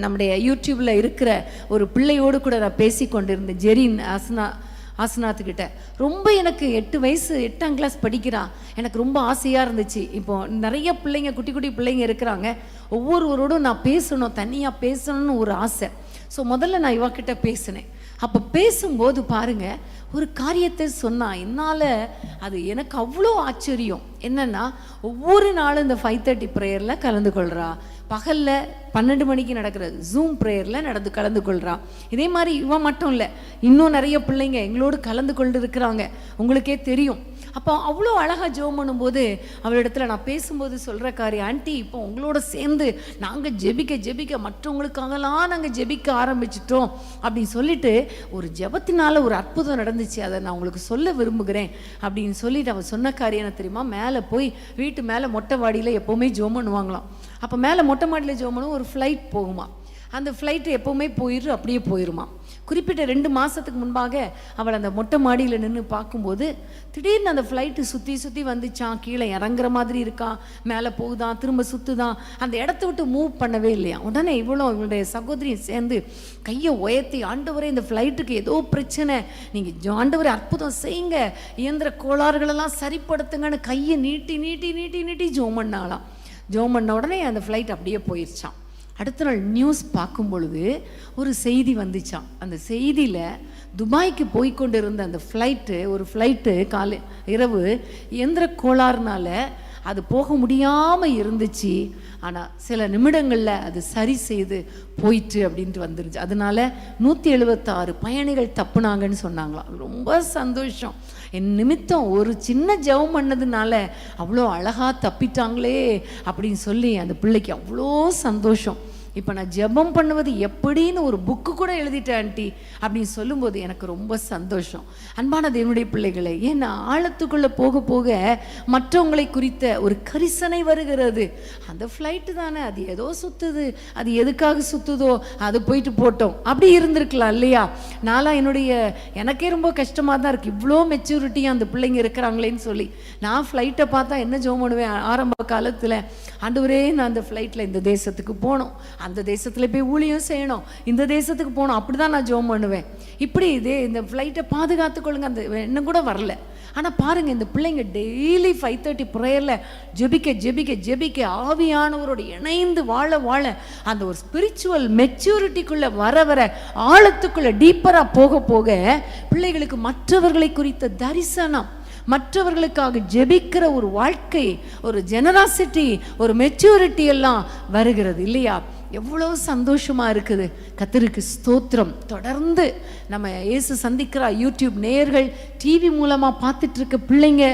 நம்முடைய யூடியூப்பில் இருக்கிற ஒரு பிள்ளையோடு கூட நான் பேசி கொண்டிருந்தேன். ஜெரின் ஆசனாத்துக்கிட்ட. ரொம்ப எனக்கு 8 வயசு 8ஆம் கிளாஸ் படிக்கிறான். எனக்கு ரொம்ப ஆசையாக இருந்துச்சு. இப்போ நிறைய பிள்ளைங்க, குட்டி குட்டி பிள்ளைங்க இருக்கிறாங்க. ஒவ்வொருவரோடும் நான் பேசணும், தனியாக பேசணும்னு ஒரு ஆசை. ஸோ முதல்ல நான் இவக்கிட்ட பேசினேன். அப்போ பேசும்போது பாருங்க, ஒரு காரியத்தை சொன்னா, என்னால் அது எனக்கு அவ்வளோ ஆச்சரியம். என்னன்னா, ஒவ்வொரு நாளும் இந்த 5:30 ப்ரேயரில் கலந்து கொள்கிறா, பகலில் 12 மணிக்கு நடக்கிற ஜூம் ப்ரேயரில் கலந்து கொள்கிறா. இதே மாதிரி இவன் மட்டும் இல்லை, இன்னும் நிறைய பிள்ளைங்க எங்களோடு கலந்து கொண்டு இருக்கிறாங்க, உங்களுக்கே தெரியும். அப்போ அவ்வளோ அழகாக ஜெபம் பண்ணும்போது அவளிடத்துல நான் பேசும்போது சொல்கிற காரியம், ஆண்டி இப்போ உங்களோட சேர்ந்து நாங்கள் ஜெபிக்க மற்றவங்களுக்காகலாம் நாங்கள் ஜெபிக்க ஆரம்பிச்சிட்டோம் அப்படின்னு சொல்லிட்டு, ஒரு ஜெபத்தினால ஒரு அற்புதம் நடந்துச்சு, அதை நான் உங்களுக்கு சொல்ல விரும்புகிறேன் அப்படின்னு சொல்லிட்டு அவன் சொன்ன காரியம் என்ன தெரியுமா? மேலே போய் வீட்டு மேலே மொட்டை மாடியில் எப்போவுமே ஜெபம் பண்ணுவாங்களாம். அப்போ மேலே மொட்டை மாடியில் ஜெபம் பண்ணும், ஒரு ஃப்ளைட் போகுமா. அந்த ஃப்ளைட்டு எப்போவுமே அப்படியே போயிடுமா. குறிப்பிட்ட 2 மாதத்துக்கு முன்பாக அவள் அந்த மொட்டை மாடியில் நின்று பார்க்கும்போது திடீர்னு அந்த ஃப்ளைட்டு சுற்றி வந்துச்சான். கீழே இறங்குற மாதிரி இருக்கான், மேலே போகுதான், திரும்ப சுற்றுதான், அந்த இடத்த விட்டு மூவ் பண்ணவே இல்லையா. உடனே இவளுடைய சகோதரியும் சேர்ந்து கையை உயர்த்தி, ஆண்டவரே இந்த ஃப்ளைட்டுக்கு ஏதோ பிரச்சனை, நீங்கள் ஆண்டவரே அற்புதம் செய்யுங்க, இயந்திர கோளாறுகளெல்லாம் சரிப்படுத்துங்கன்னு கையை நீட்டி ஜெபம் பண்ணாலாம். ஜெபம் பண்ண உடனே அந்த ஃப்ளைட் அப்படியே போயிடுச்சான். அடுத்த நாள் நியூஸ் பார்க்கும் பொழுது ஒரு செய்தி வந்துச்சான். அந்த செய்தியில் துபாய்க்கு போய்கொண்டு இருந்த அந்த ஒரு ஃப்ளைட்டு இரவு இயந்திர கோளாறுனால அது போக முடியாமல் இருந்துச்சு. ஆனால் சில நிமிடங்களில் அது சரி செய்து போயிட்டு அப்படின்ட்டு வந்துருச்சு. அதனால 176 பயணிகள் தப்புனாங்கன்னு சொன்னாங்களாம். ரொம்ப சந்தோஷம். என் நிமித்தம் ஒரு சின்ன ஜெபம் பண்ணதுனால அவ்வளோ அழகாக தப்பிட்டாங்களே அப்படின்னு சொல்லி அந்த பிள்ளைக்கு அவ்வளோ சந்தோஷம். இப்போ நான் ஜெபம் பண்ணுவது எப்படின்னு ஒரு புக்கு கூட எழுதிட்டேன் ஆண்டி அப்படின்னு சொல்லும்போது எனக்கு ரொம்ப சந்தோஷம். அன்பான தேவனுடைய பிள்ளைகளை, ஏன்னா ஆழத்துக்குள்ளே போக போக மற்றவங்களை குறித்த ஒரு கரிசனை வருகிறது. அந்த ஃப்ளைட்டு தானே, அது ஏதோ சுற்றுது, அது எதுக்காக சுற்றுதோ அது போயிட்டு போட்டோம் அப்படி இருந்திருக்கலாம் இல்லையா. நான்லாம் எனக்கே ரொம்ப கஷ்டமாக தான் இருக்குது, இவ்வளோ மெச்சூரிட்டியாக அந்த பிள்ளைங்க இருக்கிறாங்களேன்னு சொல்லி. நான் ஃப்ளைட்டை பார்த்தா என்ன ஜெபம் பண்ணுவேன் ஆரம்ப காலத்தில், ஆண்டவரே நான் அந்த ஃப்ளைட்டில் இந்த தேசத்துக்கு போகணும், அந்த தேசத்தில் போய் ஊழியம் செய்யணும், இந்த தேசத்துக்கு போகணும், அப்படி தான் நான் ஜெபம் பண்ணுவேன். இப்படி இந்த ஃப்ளைட்டை பாதுகாத்துக்கொள்ளுங்க அந்த எண்ணம் கூட வரல. ஆனால் பாருங்கள், இந்த பிள்ளைங்க டெய்லி 5:30 ப்ரேயரில் ஜெபிக்க ஆவியானவரோடு இணைந்து வாழ அந்த ஒரு ஸ்பிரிச்சுவல் மெச்சூரிட்டிக்குள்ளே வர ஆழத்துக்குள்ளே டீப்பராக போக பிள்ளைகளுக்கு மற்றவர்களை குறித்த தரிசனம், மற்றவர்களுக்காக ஜெபிக்கிற ஒரு வாழ்க்கை, ஒரு ஜெனராசிட்டி, ஒரு மெச்சூரிட்டி எல்லாம் வருகிறது இல்லையா. எவ்வளோ சந்தோஷமா இருக்குது. கர்த்தருக்கு ஸ்தோத்திரம். தொடர்ந்து நம்ம இயேசு சந்திக்கிறா யூடியூப் நேயர்கள், டிவி மூலமா பார்த்துட்டு இருக்க பிள்ளைங்க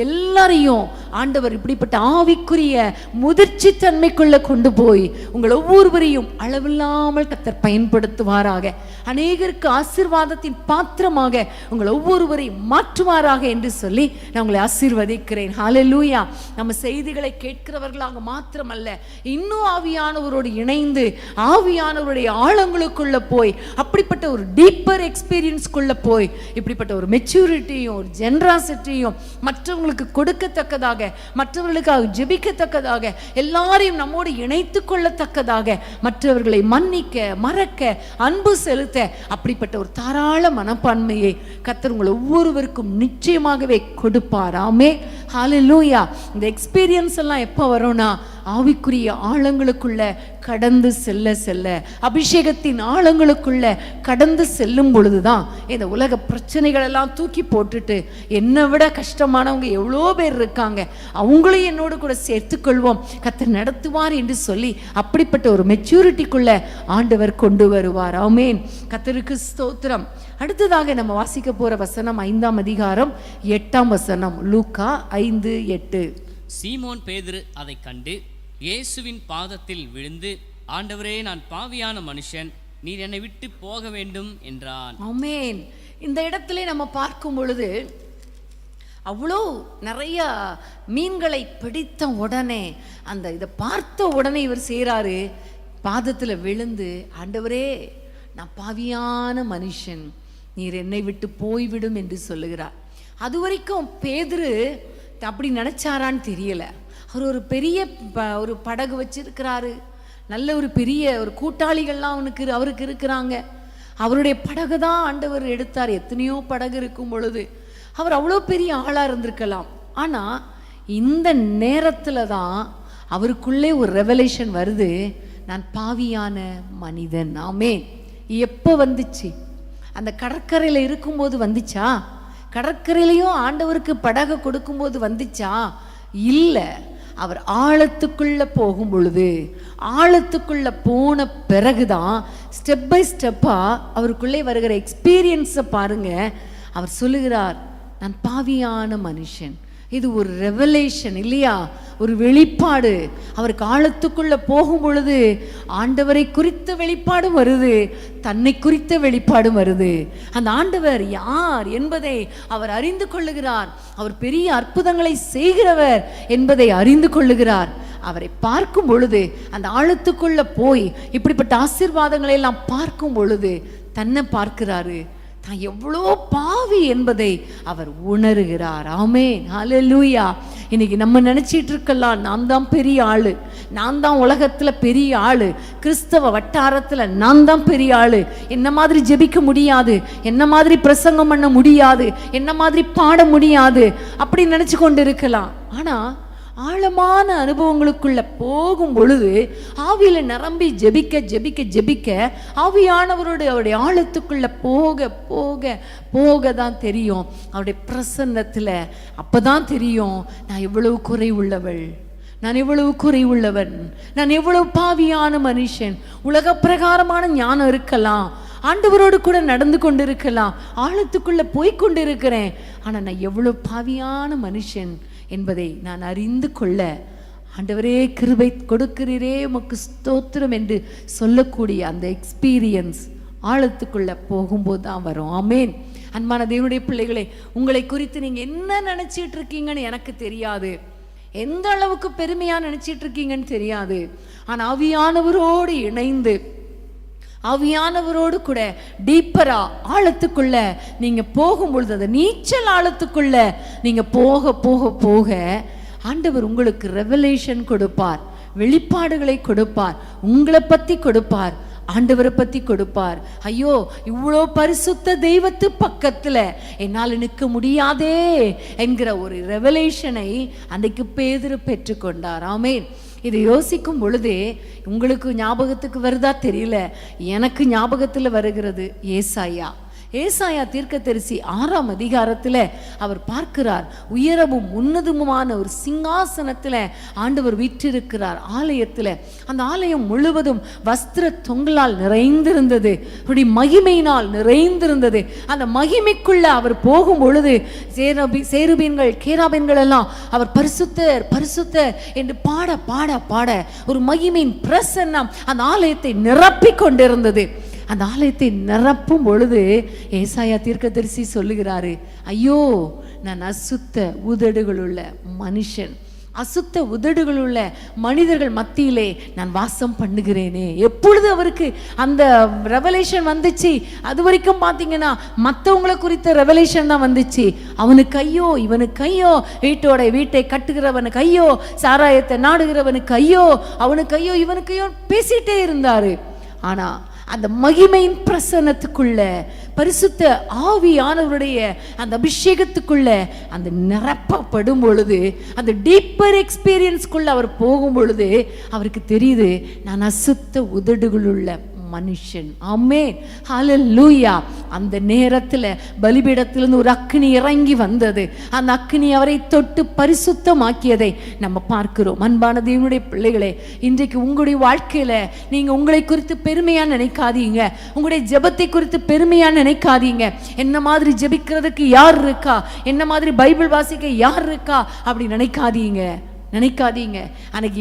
எல்லாரையும் ஆண்டவர் இப்படிப்பட்ட ஆவிக்குரிய முதிர்ச்சி தன்மைக்குள்ள கொண்டு போய் உங்கள் ஒவ்வொருவரையும் அளவில்லாமல் கர்த்தர் பயன்படுத்துவாராக. அநேகருக்கு ஆசீர்வாதத்தின் பாத்திரமாக உங்கள் ஒவ்வொருவரையும் மாற்றுவாராக என்று சொல்லி நான் உங்களை ஆசீர்வதிக்கிறேன். ஹல்லேலூயா. நம்ம செய்திகளை கேட்கிறவர்களாக மாத்திரமல்ல, இன்னும் ஆவியானவரோடு இணைந்து ஆவியானவருடைய ஆழங்களுக்குள்ள போய் அப்படிப்பட்ட ஒரு டீப்பர் எக்ஸ்பீரியன்ஸ்குள்ள போய் இப்படிப்பட்ட ஒரு மெச்சூரிட்டியும் ஒரு ஜெனராசிட்டியும் மற்றவங்களுக்கு கொடுக்கத்தக்கதாக, மற்றவர்களுக்காக ஜெபிக்கத்தக்கதாக, எல்லாரையும் நம்மோடு இணைத்து கொள்ளத்தக்கதாக, மற்றவர்களை மன்னிக்க மறக்க அன்பு செலுத்த அப்படிப்பட்ட ஒரு தாராள மனப்பான்மையை கர்த்தர் உங்கள் ஒவ்வொருவருக்கும் நிச்சயமாகவே கொடுப்பார். ஆமென். ஹல்லேலூயா. இந்த எக்ஸ்பீரியன்ஸ் எல்லாம் எப்போ வரும்னா, ஆவிக்குரிய ஆழங்களுக்குள்ள கடந்து செல்ல செல்ல, அபிஷேகத்தின் ஆழங்களுக்குள்ள கடந்து செல்லும் பொழுதுதான் இந்த உலக பிரச்சனைகள் எல்லாம் தூக்கி போட்டுட்டு, என்னை விட கஷ்டமானவங்க எவ்வளோ பேர் இருக்காங்க, அவங்களையும் என்னோடு கூட சேர்த்துக்கொள்வோம், கர்த்தர் நடத்துவார் என்று சொல்லி அப்படிப்பட்ட ஒரு மெச்சூரிட்டிக்குள்ள ஆண்டவர் கொண்டு வருவார். ஆமென். கர்த்தருக்கு ஸ்தோத்திரம். அடுத்ததாக நம்ம வாசிக்க போற வசனம் 5ஆம் அதிகாரம் 8ஆம் வசனம். லூக்கா 5:8. சீமோன் பேதுரு அதை கண்டு இயேசுவின் பாதத்தில் விழுந்து, ஆண்டவரே, நான் பாவியான மனுஷன், நீர் என்னை விட்டு போக வேண்டும் என்றான். ஆமென். இந்த இடத்துல நம்ம பார்க்கும் பொழுது அவ்வளோ நிறைய மீன்களை பிடித்த உடனே இதை பார்த்த உடனே இவர் செய்கிறாரு, பாதத்தில் விழுந்து, ஆண்டவரே, நான் பாவியான மனுஷன், நீர் என்னை விட்டு போய்விடும் என்று சொல்லுகிறார். அது வரைக்கும் பேதுரு அப்படி நினைச்சாரான்னு தெரியல. அவர் ஒரு பெரிய ஒரு படகு வச்சிருக்கிறாரு, நல்ல ஒரு பெரிய ஒரு கூட்டாளிகள்லாம் அவருக்கு இருக்கிறாங்க. அவருடைய படகு தான் ஆண்டவர் எடுத்தார். எத்தனையோ படகு இருக்கும் பொழுது அவர் அவ்வளோ பெரிய ஆளாக இருந்திருக்கலாம். ஆனால் இந்த நேரத்தில் தான் அவருக்குள்ளே ஒரு ரெவலேஷன் வருது, நான் பாவியான மனிதன். ஆமென். எப்போ வந்துச்சு? அந்த கடற்கரையில் இருக்கும்போது வந்துச்சா? கடற்கரையிலையும் ஆண்டவருக்கு படகு கொடுக்கும்போது வந்துச்சா? இல்லை. அவர் ஆழத்துக்குள்ள போகும் பொழுது, ஆழத்துக்குள்ள போன பிறகுதான் ஸ்டெப் பை ஸ்டெப்பா அவருக்குள்ளே வருகிற எக்ஸ்பீரியன்ஸை பாருங்க. அவர் சொல்லுகிறார், நான் பாவியான மனுஷன். இது ஒரு ரெவலேஷன் இல்லையா? ஒரு வெளிப்பாடு. அவருக்கு ஆழத்துக்குள்ள போகும் பொழுது ஆண்டவரை குறித்த வெளிப்பாடும் வருது, தன்னை குறித்த வெளிப்பாடும் வருது. அந்த ஆண்டவர் யார் என்பதை அவர் அறிந்து கொள்ளுகிறார். அவர் பெரிய அற்புதங்களை செய்கிறவர் என்பதை அறிந்து கொள்ளுகிறார். அவரை பார்க்கும் பொழுது, அந்த ஆழத்துக்குள்ள போய் இப்படிப்பட்ட ஆசீர்வாதங்களை எல்லாம் பார்க்கும் பொழுது தன்னை பார்க்கிறாரு, தான் எவ்வளோ பாவி என்பதை அவர் உணர்கிறார். ஆமென். ஹல்லேலூயா. இன்னைக்கு நம்ம நினைச்சிட்டு இருக்கலாம், நான் தான் பெரிய ஆளு, நான் தான் உலகத்துல பெரிய ஆளு, கிறிஸ்தவ வட்டாரத்துல நான் தான் பெரிய ஆளு, என்ன மாதிரி ஜெபிக்க முடியாது, என்ன மாதிரி பிரசங்கம் பண்ண முடியாது, என்ன மாதிரி பாட முடியாது, அப்படி நினைச்சு கொண்டு இருக்கலாம். ஆனா ஆழமான அனுபவங்களுக்குள்ள போகும் பொழுது, ஆவியில நிரம்பி ஜெபிக்க ஜெபிக்க ஜெபிக்க, ஆவியானவருடைய அவருடைய ஆழத்துக்குள்ள போக போக போக தான் தெரியும், அவருடைய பிரசன்னத்துல அப்பதான் தெரியும், நான் எவ்வளவு குறை உள்ளவள், நான் எவ்வளவு குறைவுள்ளவன், நான் எவ்வளவு பாவியான மனுஷன். உலக பிரகாரமான ஞானம் இருக்கலாம், ஆண்டவரோடு கூட நடந்து கொண்டு இருக்கலாம், ஆழத்துக்குள்ள போய்கொண்டு இருக்கிறேன், ஆனா நான் எவ்வளவு பாவியான மனுஷன் என்பதை நான் அறிந்து கொள்ள ஆண்டவரே கிருபை கொடுக்கிறீரே, உமக்கு ஸ்தோத்திரம் என்று சொல்லக்கூடிய அந்த எக்ஸ்பீரியன்ஸ் ஆழத்துக்குள்ள போகும்போது தான் வரும். ஆமென். அன்பான தேவனுடைய பிள்ளைகளே, உங்களை குறித்து நீங்க என்ன நினைச்சிட்டு இருக்கீங்கன்னு எனக்கு தெரியாது, எந்த அளவுக்கு பெருமையா நினைச்சிட்டு இருக்கீங்கன்னு தெரியாது. ஆனா ஆவியானவரோடு இணைந்து, ஆவியானவரோடு கூட டீப்பரா ஆழத்துக்குள்ள நீங்க போகும்பொழுது, அந்த நீச்சல் ஆழத்துக்குள்ள நீங்க போக போக போக ஆண்டவர் உங்களுக்கு ரெவலேஷன் கொடுப்பார், வெளிப்பாடுகளை கொடுப்பார், உங்களை பத்தி கொடுப்பார், ஆண்டவரை பத்தி கொடுப்பார். ஐயோ, இவ்வளோ பரிசுத்த தெய்வத்து பக்கத்துல என்னால் நிற்க முடியாதே என்கிற ஒரு ரெவலேஷனை அன்றைக்கு பேதுரு பெற்றுக்கொண்டார். ஆமென். இதை யோசிக்கும் பொழுதே உங்களுக்கு ஞாபகத்துக்கு வருதா தெரியல, எனக்கு ஞாபகத்தில் வருகிறது ஏசாயா. ஏசாயா தீர்க்கதரிசி 6ஆம் அதிகாரத்தில் அவர் பார்க்கிறார், உயரமும் உன்னதமுமான ஒரு சிங்காசனத்தில் ஆண்டவர் வீற்றிருக்கிறார் ஆலயத்தில். அந்த ஆலயம் முழுவதும் வஸ்திர தொங்கலால் நிறைந்திருந்தது, அப்படி மகிமையினால் நிறைந்திருந்தது. அந்த மகிமைக்குள்ள அவர் போகும் பொழுது சேருபீன்கள் கேராபீன்கள் எல்லாம் அவர் பரிசுத்தர் பரிசுத்தர் என்று பாட பாட பாட ஒரு மகிமையின் பிரசன்னம் அந்த ஆலயத்தை நிரப்பிக் கொண்டிருந்தது. அந்த ஆலயத்தை நிரப்பும் பொழுது ஏசாயா தீர்க்கதரிசி சொல்லுகிறாரு, ஐயோ நான் அசுத்த உதடுகளுள்ள மனுஷன், அசுத்த உதடுகளுள்ள மனிதர்கள் மத்தியிலே நான் வாசம் பண்ணுகிறேனே. எப்பொழுது அவருக்கு அந்த ரெவலேஷன் வந்துச்சு, அது வரைக்கும் பார்த்தீங்கன்னா மற்றவங்களை குறித்த ரெவலேஷன் தான் வந்துச்சு. அவனுக்கு ஐயோ, இவனுக்கு ஐயோ, வீட்டை கட்டுகிறவனுக்கு ஐயோ, சாராயத்தை நாடுகிறவனுக்கு ஐயோ, அவனுக்கு ஐயோ, இவனுக்கு ஐயோ பேசிட்டே இருந்தாரு. ஆனா அந்த மகிமையின் பிரசன்னத்துக்குள்ள, பரிசுத்த ஆவியானவருடைய அந்த அபிஷேகத்துக்குள்ள அந்த நிரப்பப்படும் பொழுது, அந்த டீப்பர் எக்ஸ்பீரியன்ஸ்குள்ள அவர் போகும் பொழுது அவருக்கு தெரியுது, நான் அசுத்த உதடுகளுள்ள மனுஷன். ஆமென், ஹல்லேலூயா. அந்த நேரத்தில் பலிபீடத்திலிருந்து ஒரு அக்கினி இறங்கி வந்தது. அந்த அக்கினி அவரை தொட்டு பரிசுத்தமாக்கியதை நம்ம பார்க்கிறோம். அன்பான தேவனுடைய பிள்ளைகளே, இன்றைக்கு உங்களுடைய வாழ்க்கையில நீங்க உங்களை குறித்து பெருமையா நினைக்காதீங்க, உங்களுடைய ஜெபத்தை குறித்து பெருமையா நினைக்காதீங்க. என்ன மாதிரி ஜெபிக்கிறதுக்கு யார் இருக்கா, என்ன மாதிரி பைபிள் வாசிக்க யார் இருக்கா அப்படி நினைக்காதீங்க. அன்னைக்கு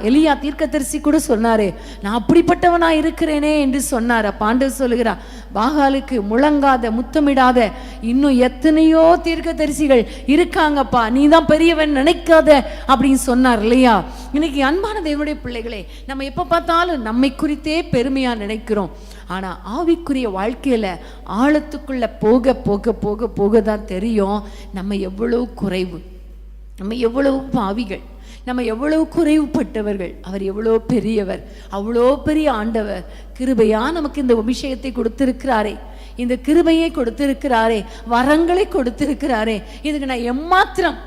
எலியா தீர்க்கதரிசி கூட சொன்னாரு, நான் அப்படிப்பட்டவனா இருக்கிறேனே என்று சொன்னார். அப்ப ஆண்டவர் சொல்லுகிறார், பாகாலுக்கு முழங்காத முத்தமிடாத இன்னும் எத்தனையோ தீர்க்கதரிசிகள் இருக்காங்கப்பா, நீ தான் பெரியவன் நினைக்காத அப்படின்னு சொன்னார் இல்லையா? இன்னைக்கு அன்பான தேவனுடைய பிள்ளைகளே, நம்ம எப்ப பார்த்தாலும் நம்மை குறித்தே பெருமையா நினைக்கிறோம். ஆனா ஆவிக்குரிய வாழ்க்கையில ஆழத்துக்குள்ள போக போக போக போக தான் தெரியும் நம்ம எவ்வளவு குறைவு, நம்ம எவ்வளவு பாவிகள், நம்ம எவ்வளவு குறைவுபட்டவர்கள், அவர் எவ்வளோ பெரியவர், அவ்வளோ பெரிய ஆண்டவர். கிருபையா நமக்கு இந்த அபிஷேகத்தை கொடுத்திருக்கிறாரே, இந்த கிருபையை கொடுத்திருக்கிறாரே, வரங்களை கொடுத்திருக்கிறாரே, இதுக்கு நான் எம்மாத்திரம்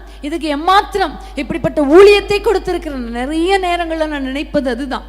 இப்படிப்பட்ட ஊழியத்தை கொடுத்திருக்கிறேன். நிறைய நேரங்களில் நான் நினைப்பது அதுதான்,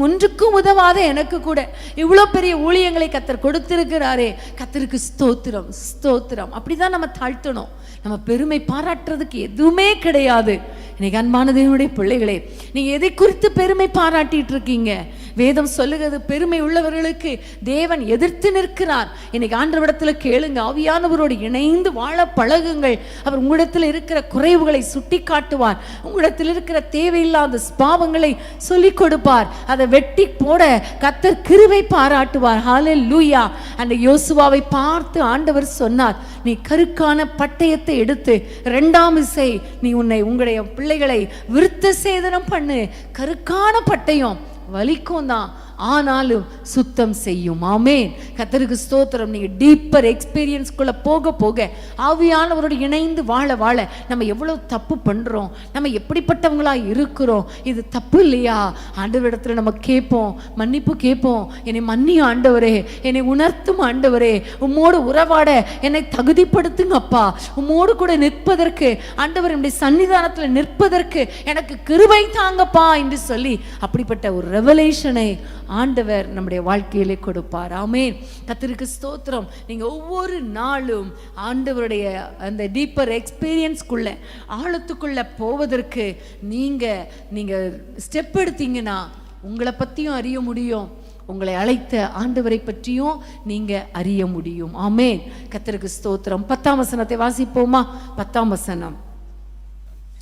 ஒன்றுக்கும் உதவாத எனக்கு கூட இவ்வளோ பெரிய ஊழியங்களை கர்த்தர் கொடுத்திருக்கிறாரே, கர்த்தருக்கு ஸ்தோத்திரம் ஸ்தோத்திரம். அப்படிதான் நம்ம தாழ்த்தணும். நம்ம பெருமை பாராட்டுறதுக்கு எதுவுமே கிடையாது. இன்னைக்கு அன்பான தேவனுடைய பிள்ளைகளே, நீங்க எதை குறித்து பெருமை பாராட்டிட்டு இருக்கீங்க? வேதம் சொல்லுகிறது, பெருமை உள்ளவர்களுக்கு தேவன் எதிர்த்து நிற்கிறார். இன்னைக்கு ஆண்டவரிடத்துல கேளுங்க, ஆவியானவரோடு இணைந்து வாழ பழகுங்கள். அவர் உங்களிடத்தில் இருக்கிற குறைவுகளை சுட்டி காட்டுவார், உங்களிடத்தில் இருக்கிற தேவையில்லாத பாவங்களை சொல்லிக் கொடுப்பார், அதை வெட்டி போட கர்த்தர் கிருபை பாராட்டுவார். ஹல்லேலூயா. அந்த யோசுவாவை பார்த்து ஆண்டவர் சொன்னார், நீ கருக்கான பட்டயத்தை எடுத்து 2ஆம் விசை நீ உங்களுடைய பிள்ளைகளை விருத்த சேதனம் பண்ணு. கருக்கான பட்டயம் வலிக்கும் தான், ஆனாலும் சுத்தம் செய்யும். ஆமென், கர்த்தருக்கு ஸ்தோத்திரம். நீங்க டீப்பர் எக்ஸ்பீரியன்ஸ்குள்ள போக போக ஆவியானவரோடு இணைந்து வாழ வாழ நம்ம எவ்வளவு தப்பு பண்றோம், நம்ம எப்படிப்பட்டவங்களா இருக்கிறோம், இது தப்பு இல்லையா? ஆண்டவரிடத்துல நம்ம கேட்போம், மன்னிப்பு கேட்போம். என்னை மன்னி ஆண்டவரே, என்னை உணர்த்தும் ஆண்டவரே, உம்மோடு உறவாட என்னை தகுதிப்படுத்துங்கப்பா, உம்மோடு கூட நிற்பதற்கு ஆண்டவர் என்னுடைய சன்னிதானத்துல நிற்பதற்கு எனக்கு கிருபை தாங்கப்பா என்று சொல்லி அப்படிப்பட்ட ஒரு ரெவலேஷனை ஆண்டவர் நம்முடைய வாழ்க்கையிலே கொடுப்பார். ஆமென், கர்த்தருக்கு ஸ்தோத்திரம். நீங்க ஒவ்வொரு நாளும் ஆண்டவருடைய அந்த டீப்பர் எக்ஸ்பீரியன்ஸ்குள்ள, ஆழத்துக்குள்ள போவதற்கு நீங்க ஸ்டெப் எடுத்தீங்கன்னா உங்களை பத்தியும் அறிய முடியும், உங்களை அழைத்த ஆண்டவரை பற்றியும் நீங்க அறிய முடியும். ஆமென், கர்த்தருக்கு ஸ்தோத்திரம். 10ஆம் வசனத்தை வாசிப்போமா? 10ஆம் வசனம்.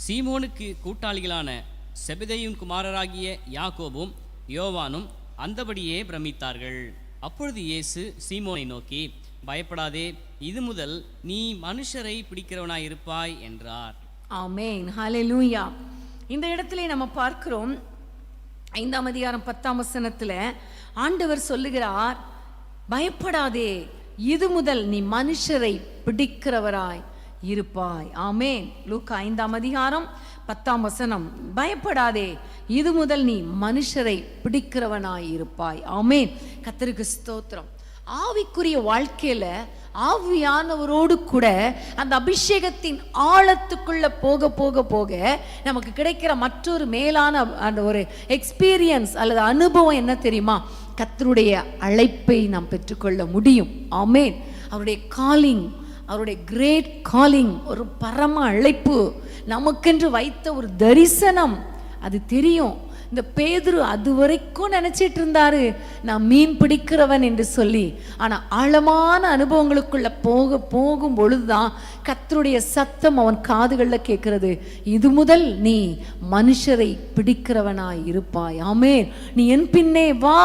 சீமோனுக்கு கூட்டாளிகளான செபதேயுவின் குமாரராகிய யாக்கோபும் யோவானும் அந்தபடியே பிரமித்தார்கள். அப்பொழுது இயேசு சீமோனை நோக்கி, பயப்படாதே, இது முதல் நீ மனுஷரை பிடிக்கிறவனாய் இருப்பாய் என்றார். ஆமென், ஹல்லேலூயா. இந்த இடத்திலே நம்ம பார்க்கிறோம், 5ஆம் அதிகாரம் 10ஆம் வசனத்துல ஆண்டவர் சொல்லுகிறார், பயப்படாதே, இது முதல் நீ மனுஷரை பிடிக்கிறவராய் இருப்பாய். ஆமென். லூக்கா 5ஆம் அதிகாரம் 10ஆம் வசனம், பயப்படாதே, இது முதல் நீ மனுஷரை பிடிக்கிறவனாய் இருப்பாய். ஆமென், கர்த்தருக்கு ஸ்தோத்திரம். ஆவிக்குரிய வாழ்க்கையில ஆவியானவரோடு கூட அந்த அபிஷேகத்தின் ஆழத்துக்குள்ள போக போக போக நமக்கு கிடைக்கிற மற்றொரு மேலான அந்த ஒரு எக்ஸ்பீரியன்ஸ் அல்லது அனுபவம் என்ன தெரியுமா? கர்த்தருடைய அழைப்பை நாம் பெற்றுக்கொள்ள முடியும். ஆமென். அவருடைய காலிங், அவருடைய கிரேட் காலிங், ஒரு பரம அழைப்பு, நமக்கென்று வைத்த ஒரு தரிசனம் அது தெரியும். இந்த பேதுரு அது வரைக்கும் நினைச்சிட்டு இருந்தாரு நான் மீன் பிடிக்கிறவன் என்று சொல்லி. ஆனா ஆழமான அனுபவங்களுக்குள்ள போகும் பொழுதுதான் கர்த்தருடைய சத்தம் அவன் காதுகள்ல கேட்கிறது. இது முதல் நீ மனுஷரை பிடிக்கிறவனாய் இருப்பாய். ஆமென். நீ என் பின்னே வா,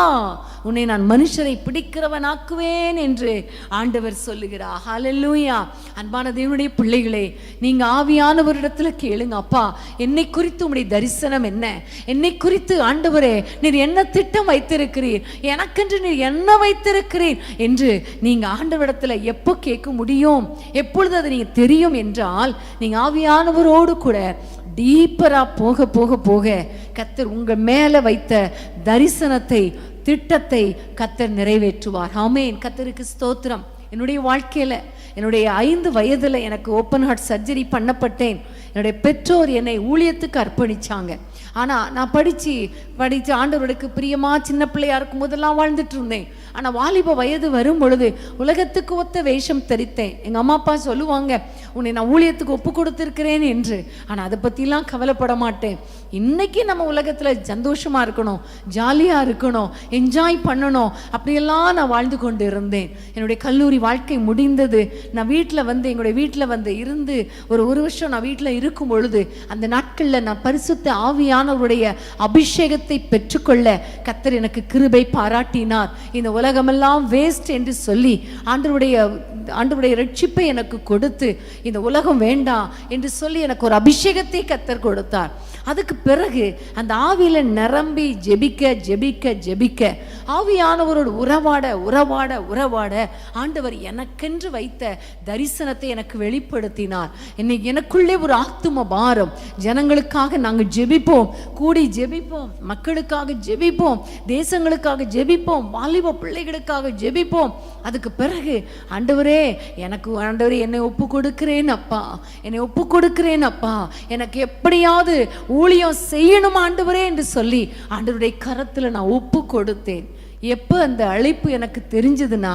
உன்னை நான் மனுஷரை பிடிக்கிறவனாக்குவேன் என்று ஆண்டவர் சொல்லுகிறார். ஹல்லேலூயா. அன்பான தேவனுடைய பிள்ளைகளே, நீங்க ஆவியானவரிடத்துல கேளுங்க, அப்பா என்னை குறித்து உம்முடைய தரிசனம் என்ன, என்னை குறித்து ஆண்டவரே நீர் என்ன திட்டம் வைத்திருக்கிறீர், எனக்கென்று நீர் என்ன வைத்திருக்கிறீர் என்று நீங்க ஆண்டவரிடத்துல எப்போ கேட்க முடியும், எப்பொழுது அது நீங்க தெரியும் என்றால் நீங்க ஆவியானவரோடு கூட டீப்பரா போக போக போக கர்த்தர் உங்க மேல வைத்த தரிசனத்தை, திட்டத்தை கர்த்தர் நிறைவேற்றுவார். ஆமென். கர்த்தருக்கு ஸ்தோத்திரம். என்னுடைய வாழ்க்கையில என்னுடைய 5 வயதுல எனக்கு ஓப்பன் ஹார்ட் சர்ஜரி பண்ணப்பட்டேன். என்னுடைய பெற்றோர் என்னை ஊழியத்துக்கு அர்ப்பணிச்சாங்க. ஆனால் நான் படித்து ஆண்டவருக்கு பிரியமா சின்ன பிள்ளையா இருக்கும் போதெல்லாம் வாழ்ந்துட்டு இருந்தேன். ஆனால் வாலிப வயது வரும் பொழுது உலகத்துக்கு ஒத்த வேஷம் தரித்தேன். எங்கள் அம்மா அப்பா சொல்லுவாங்க, உன்னை நான் ஊழியத்துக்கு ஒப்பு கொடுத்துருக்கிறேன் என்று. ஆனால் அதை பற்றிலாம் கவலைப்பட மாட்டேன். இன்னைக்கு நம்ம உலகத்தில் சந்தோஷமாக இருக்கணும், ஜாலியாக இருக்கணும், என்ஜாய் பண்ணணும், அப்படியெல்லாம் நான் வாழ்ந்து கொண்டு இருந்தேன். என்னுடைய கல்லூரி வாழ்க்கை முடிந்தது. நான் வீட்டில் வந்து எங்களுடைய வீட்டில் வந்து இருந்து ஒரு வருஷம் நான் வீட்டில் இருக்கும் பொழுது அந்த நாட்களில் நான் பரிசுத்த ஆவியானவருடைய அபிஷேகத்தை பெற்றுக்கொள்ள கர்த்தர் எனக்கு கிருபை பாராட்டினார். இந்த உலகமெல்லாம் வேஸ்ட் என்று சொல்லி ஆண்டவருடைய ரட்சிப்பை எனக்கு கொடுத்து இந்த உலகம் வேண்டாம் என்று சொல்லி எனக்கு ஒரு அபிஷேகத்தை கர்த்தர் கொடுத்தார். அதுக்கு பிறகு அந்த ஆவியில நிரம்பி ஜெபிக்க ஜெபிக்க ஜெபிக்க ஆவியானவரோடு உறவாட ஆண்டவர் எனக்கென்று வைத்த தரிசனத்தை எனக்கு வெளிப்படுத்தினார். இன்னைக்கு எனக்குள்ளே ஒரு ஆத்தும பாரம். ஜனங்களுக்காக நாங்கள் ஜெபிப்போம், கூடி ஜெபிப்போம், மக்களுக்காக ஜெபிப்போம், தேசங்களுக்காக ஜெபிப்போம், வாலிப பிள்ளைகளுக்காக ஜெபிப்போம். அதுக்கு பிறகு ஆண்டவரே என்னை ஒப்பு கொடுக்கிறேன் அப்பா, என்னை ஒப்பு கொடுக்கிறேன் அப்பா, எனக்கு எப்படியாவது ஊழியம் செய்யணும் ஆண்டவரே என்று சொல்லி ஆண்டவருடைய கரத்தில் நான் ஒப்பு கொடுத்தேன். எப்போ அந்த அழைப்பு எனக்கு தெரிஞ்சதுன்னா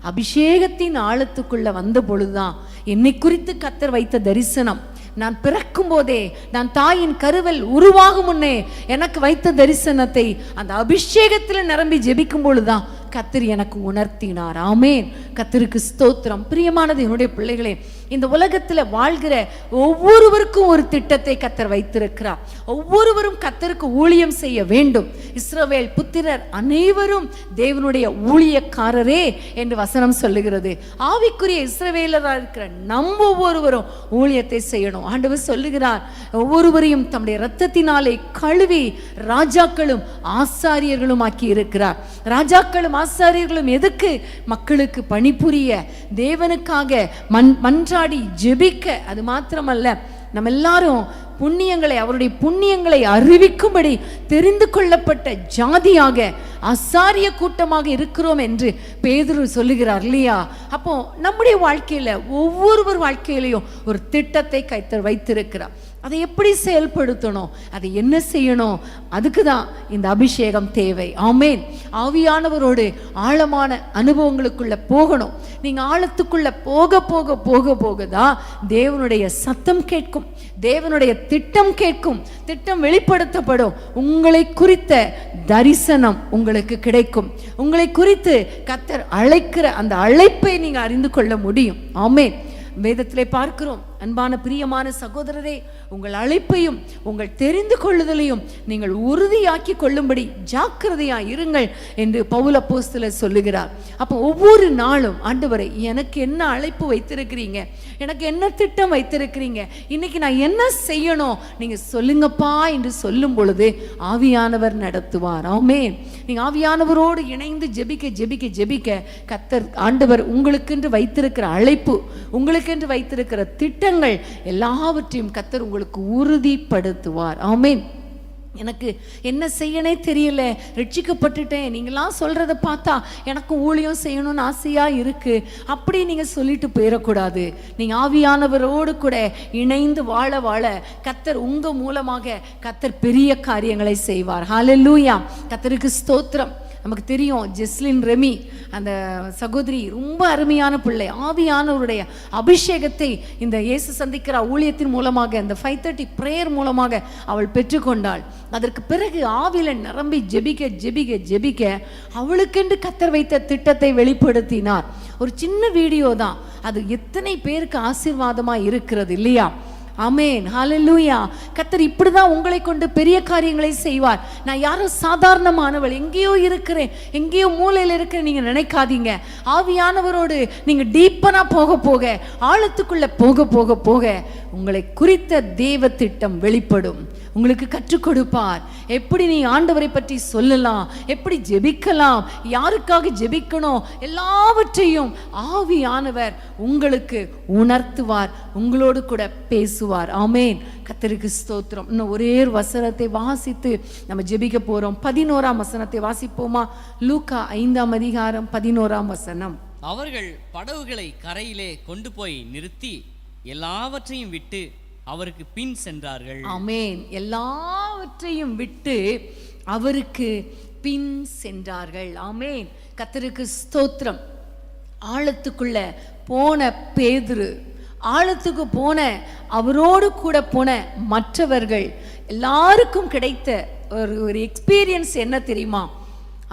அபிஷேகத்தின் ஆழத்துக்குள்ள வந்த பொழுதுதான் என்னை குறித்து கர்த்தர் வைத்த தரிசனம். நான் பிறக்கும் போதே, நான் தாயின் கருவில் உருவாகும் முன்னே எனக்கு வைத்த தரிசனத்தை அந்த அபிஷேகத்தில் நிரம்பி ஜெபிக்கும் பொழுதுதான் கர்த்தர் எனக்கு உணர்த்தினார். ஆமென். கர்த்தருக்கு ஸ்தோத்திரம். பிரியமானது என்னுடைய பிள்ளைகளே, இந்த உலகத்தில் வாழ்கிற ஒவ்வொருவருக்கும் ஒரு திட்டத்தை கர்த்தர் வைத்திருக்கிறார். ஒவ்வொருவரும் கர்த்தருக்கு ஊழியம் செய்ய வேண்டும். இஸ்ரவேல் புத்திரர் அனைவரும் தேவனுடைய ஊழியக்காரரே என்று வசனம் சொல்லுகிறது. ஆவிக்குரிய இஸ்ரவேலராக இருக்கிற நம் ஒவ்வொருவரும் ஊழியத்தை செய்யணும். ஆண்டவர் சொல்லுகிறார், ஒவ்வொருவரையும் தம்முடைய இரத்தத்தினாலே கழுவி ராஜாக்களும் ஆசாரியர்களும் ஆக்கி இருக்கிறார். ராஜாக்களும் ஆசாரியர்களும் எதுக்கு? மக்களுக்கு பணிபுரிய, தேவனுக்காக மன்றாடி ஜெபிக்க. அது மாத்திரமல்ல, நம்ம எல்லாரும் புண்ணியங்களை, அவருடைய புண்ணியங்களை அறிவிக்கும்படி தெரிந்து கொள்ளப்பட்ட ஜாதியாக, ஆசாரிய கூட்டமாக இருக்கிறோம் என்று பேதுரு சொல்லுகிறார் இல்லையா? அப்போ நம்முடைய வாழ்க்கையில ஒவ்வொருவர் வாழ்க்கையிலையும் ஒரு திட்டத்தை கர்த்தர் வைத்திருக்கிறார். அதை எப்படி செயல்படுத்தணும், அதை என்ன செய்யணும், அதுக்கு தான் இந்த அபிஷேகம் தேவை. ஆமென். ஆவியானவரோடு ஆழமான அனுபவங்களுக்குள்ள போகணும். நீங்க ஆழத்துக்குள்ள போக போக போக போக தான் தேவனுடைய சத்தம் கேட்கும், தேவனுடைய திட்டம் கேட்கும், திட்டம் வெளிப்படுத்தப்படும். உங்களை குறித்த தரிசனம் உங்களுக்கு கிடைக்கும். உங்களை குறித்து கர்த்தர் அழைக்கிற அந்த அழைப்பை நீங்க அறிந்து கொள்ள முடியும். ஆமென். வேதத்திலே பார்க்கிறோம், அன்பான பிரியமான சகோதரரே, உங்கள் அழைப்பையும் உங்கள் தெரிந்து கொள்ளுதலையும் நீங்கள் உறுதியாக்கி கொள்ளும்படி ஜாக்கிரதையாய் இருங்கள் என்று பவுல் அப்போஸ்தலர் சொல்லுகிறார். அப்போ ஒவ்வொரு நாளும் ஆண்டவரே, எனக்கு என்ன அழைப்பு வைத்திருக்கிறீங்க, எனக்கு என்ன திட்டம் வைத்திருக்கிறீங்க, இன்னைக்கு நான் என்ன செய்யணும், நீங்க சொல்லுங்கப்பா என்று சொல்லும் பொழுது ஆவியானவர் நடத்துவார். ஆமென். நீங்க ஆவியானவரோடு இணைந்து ஜெபிக்க ஜெபிக்க ஜெபிக்க கர்த்தர் ஆண்டவர் உங்களுக்கென்று வைத்திருக்கிற அழைப்பு, உங்களுக்கென்று வைத்திருக்கிற திட்டம் எல்லாவற்றையும் கர்த்தர் உங்களுக்கு உறுதிப்படுத்துவார். ஆமென். எனக்கு என்ன செய்யனே தெரியல, ரட்சிக்கப்பட்டுட்டேன், நீங்களாம் சொல்றதை பார்த்தா எனக்கு ஊழியம் செய்யணும்னு ஆசையா இருக்கு, அப்படி நீங்க சொல்லிட்டு போயிடக்கூடாது. நீங்க ஆவியானவரோடு கூட இணைந்து வாழ வாழ கர்த்தர் உங்க மூலமாக கர்த்தர் பெரிய காரியங்களை செய்வார். ஹல்லேலூயா. கர்த்தருக்கு ஸ்தோத்திரம். நமக்கு தெரியும் ஜெஸ்லின் ரெமி அந்த சகோதரி ரொம்ப அருமையான பிள்ளை. ஆவியானவருடைய அபிஷேகத்தை இந்த இயேசு சந்திக்கிற ஊழியத்தின் மூலமாக, இந்த 5:30 பிரேயர் மூலமாக அவள் பெற்றுக்கொண்டாள். அதற்கு பிறகு ஆவில நிரம்பி ஜெபிக்க ஜெபிக்க ஜெபிக்க அவளுக்கென்று கர்த்தர் வைத்த திட்டத்தை வெளிப்படுத்தினார். ஒரு சின்ன வீடியோ தான், அது எத்தனை பேருக்கு ஆசீர்வாதமா இருக்கிறது இல்லையா? ஆமென், ஹல்லேலூயா. கர்த்தர் இப்படிதான் உங்களை கொண்டு பெரிய காரியங்களை செய்வார். நான் யாரும் சாதாரணமானவள், எங்கேயோ இருக்கிறேன், எங்கேயோ மூலையில் இருக்கிறேன் நீங்க நினைக்காதீங்க. ஆவியானவரோடு நீங்க டீப்பனா போக போக, ஆழத்துக்குள்ள போக போக போக உங்களை குறித்த தேவ திட்டம் வெளிப்படும். உங்களுக்கு கற்றுக் கொடுப்பார். எப்படி நீ ஆண்டவரை பற்றி சொல்லலாம், எப்படி ஜெபிக்கலாம், யாருக்காக ஜெபிக்கணும், எல்லாவற்றையும் ஆவியானவர் உங்களுக்கு உணர்த்துவார், உங்களோடு கூட பேசுவார். ஆமென், கர்த்தருக்கு ஸ்தோத்திரம். இன்னும் ஒரே ஒரு வசனத்தை வாசித்து நம்ம ஜெபிக்க போறோம். 11ஆம் வசனத்தை வாசிப்போமா? லூக்கா 5ஆம் அதிகாரம் 11ஆம் வசனம். அவர்கள் படகுகளை கரையிலே கொண்டு போய் நிறுத்தி எல்லாவற்றையும் விட்டு அவருக்கு பின் சென்றார்கள். ஆமென், எல்லாவற்றையும் விட்டு அவருக்கு பின் சென்றார்கள். ஆமென், கர்த்தருக்கு ஸ்தோத்திரம். ஆழத்துக்குள்ள போன பேதுரு, ஆழத்துக்கு போன அவரோடு கூட போன மற்றவர்கள் எல்லாருக்கும் கிடைத்த ஒரு எக்ஸ்பீரியன்ஸ் என்ன தெரியுமா?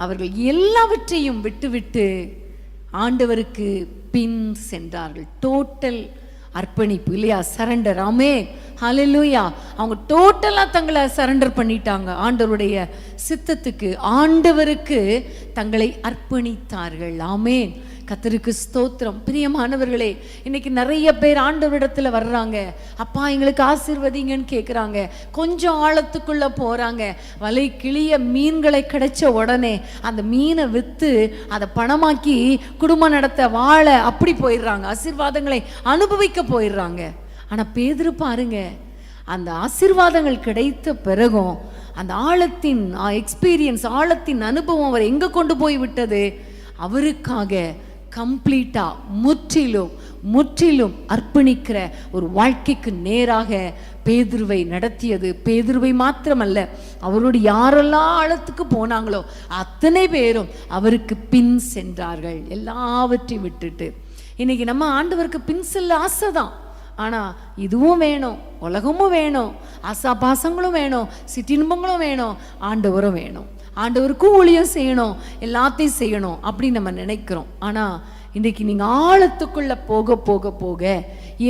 அவர்கள் எல்லாவற்றையும் விட்டுவிட்டு ஆண்டவருக்கு பின் சென்றார்கள். டோட்டல் அர்ப்பணிப்பு இல்லையா? சரண்டர். ஆமென், ஹல்லேலூயா. அவங்க டோட்டலா தங்களை சரண்டர் பண்ணிட்டாங்க ஆண்டவருடைய சித்தத்துக்கு, ஆண்டவருக்கு தங்களை அர்ப்பணித்தார்கள். ஆமென், கர்த்தருக்கு ஸ்தோத்திரம். பிரியமானவர்களே, இன்னைக்கு நிறைய பேர் ஆண்டவரிடத்துல வர்றாங்க, அப்பா எங்களுக்கு ஆசீர்வதிங்கன்னு கேட்குறாங்க. கொஞ்சம் ஆழத்துக்குள்ள போறாங்க, வலை கிளிய மீன்களை கிடைச்ச உடனே அந்த மீனை விற்று அதை பணமாக்கி குடும்பம் நடத்த வாழ அப்படி போயிடுறாங்க, ஆசீர்வாதங்களை அனுபவிக்க போயிடுறாங்க. ஆனா பேதுரு பாருங்க, அந்த ஆசீர்வாதங்கள் கிடைத்த பிறகும் அந்த ஆழத்தின் எக்ஸ்பீரியன்ஸ், ஆழத்தின் அனுபவம் அவர் எங்க கொண்டு போய் விட்டது? அவருக்காக கம்ப்ளீட்டா முற்றிலும் முற்றிலும் அர்ப்பணிக்கிற ஒரு வாழ்க்கைக்கு நேராக பேதுருவை நடத்தியது. பேதுருவை மாத்திரமல்ல, அவரோடு யாரெல்லாம் ஆழத்துக்கு போனாங்களோ அத்தனை பேரும் அவருக்கு பின் சென்றார்கள், எல்லாவற்றையும் விட்டுட்டு. இன்னைக்கு நம்ம ஆண்டவருக்கு பின் செல்ல ஆசைதான், ஆனா இதுவும் வேணும், உலகமும் வேணும், ஆசா பாசங்களும் வேணும், சிற்றின்பங்களும் வேணும், ஆண்டவரும் வேணும். ஆண்டவருக்கும் ஊழியம் செய்யணும், எல்லாத்தையும் செய்யணும் அப்படின்னு நம்ம நினைக்கிறோம். ஆனா இன்றைக்கு நீங்க ஆழத்துக்குள்ள போக போக போக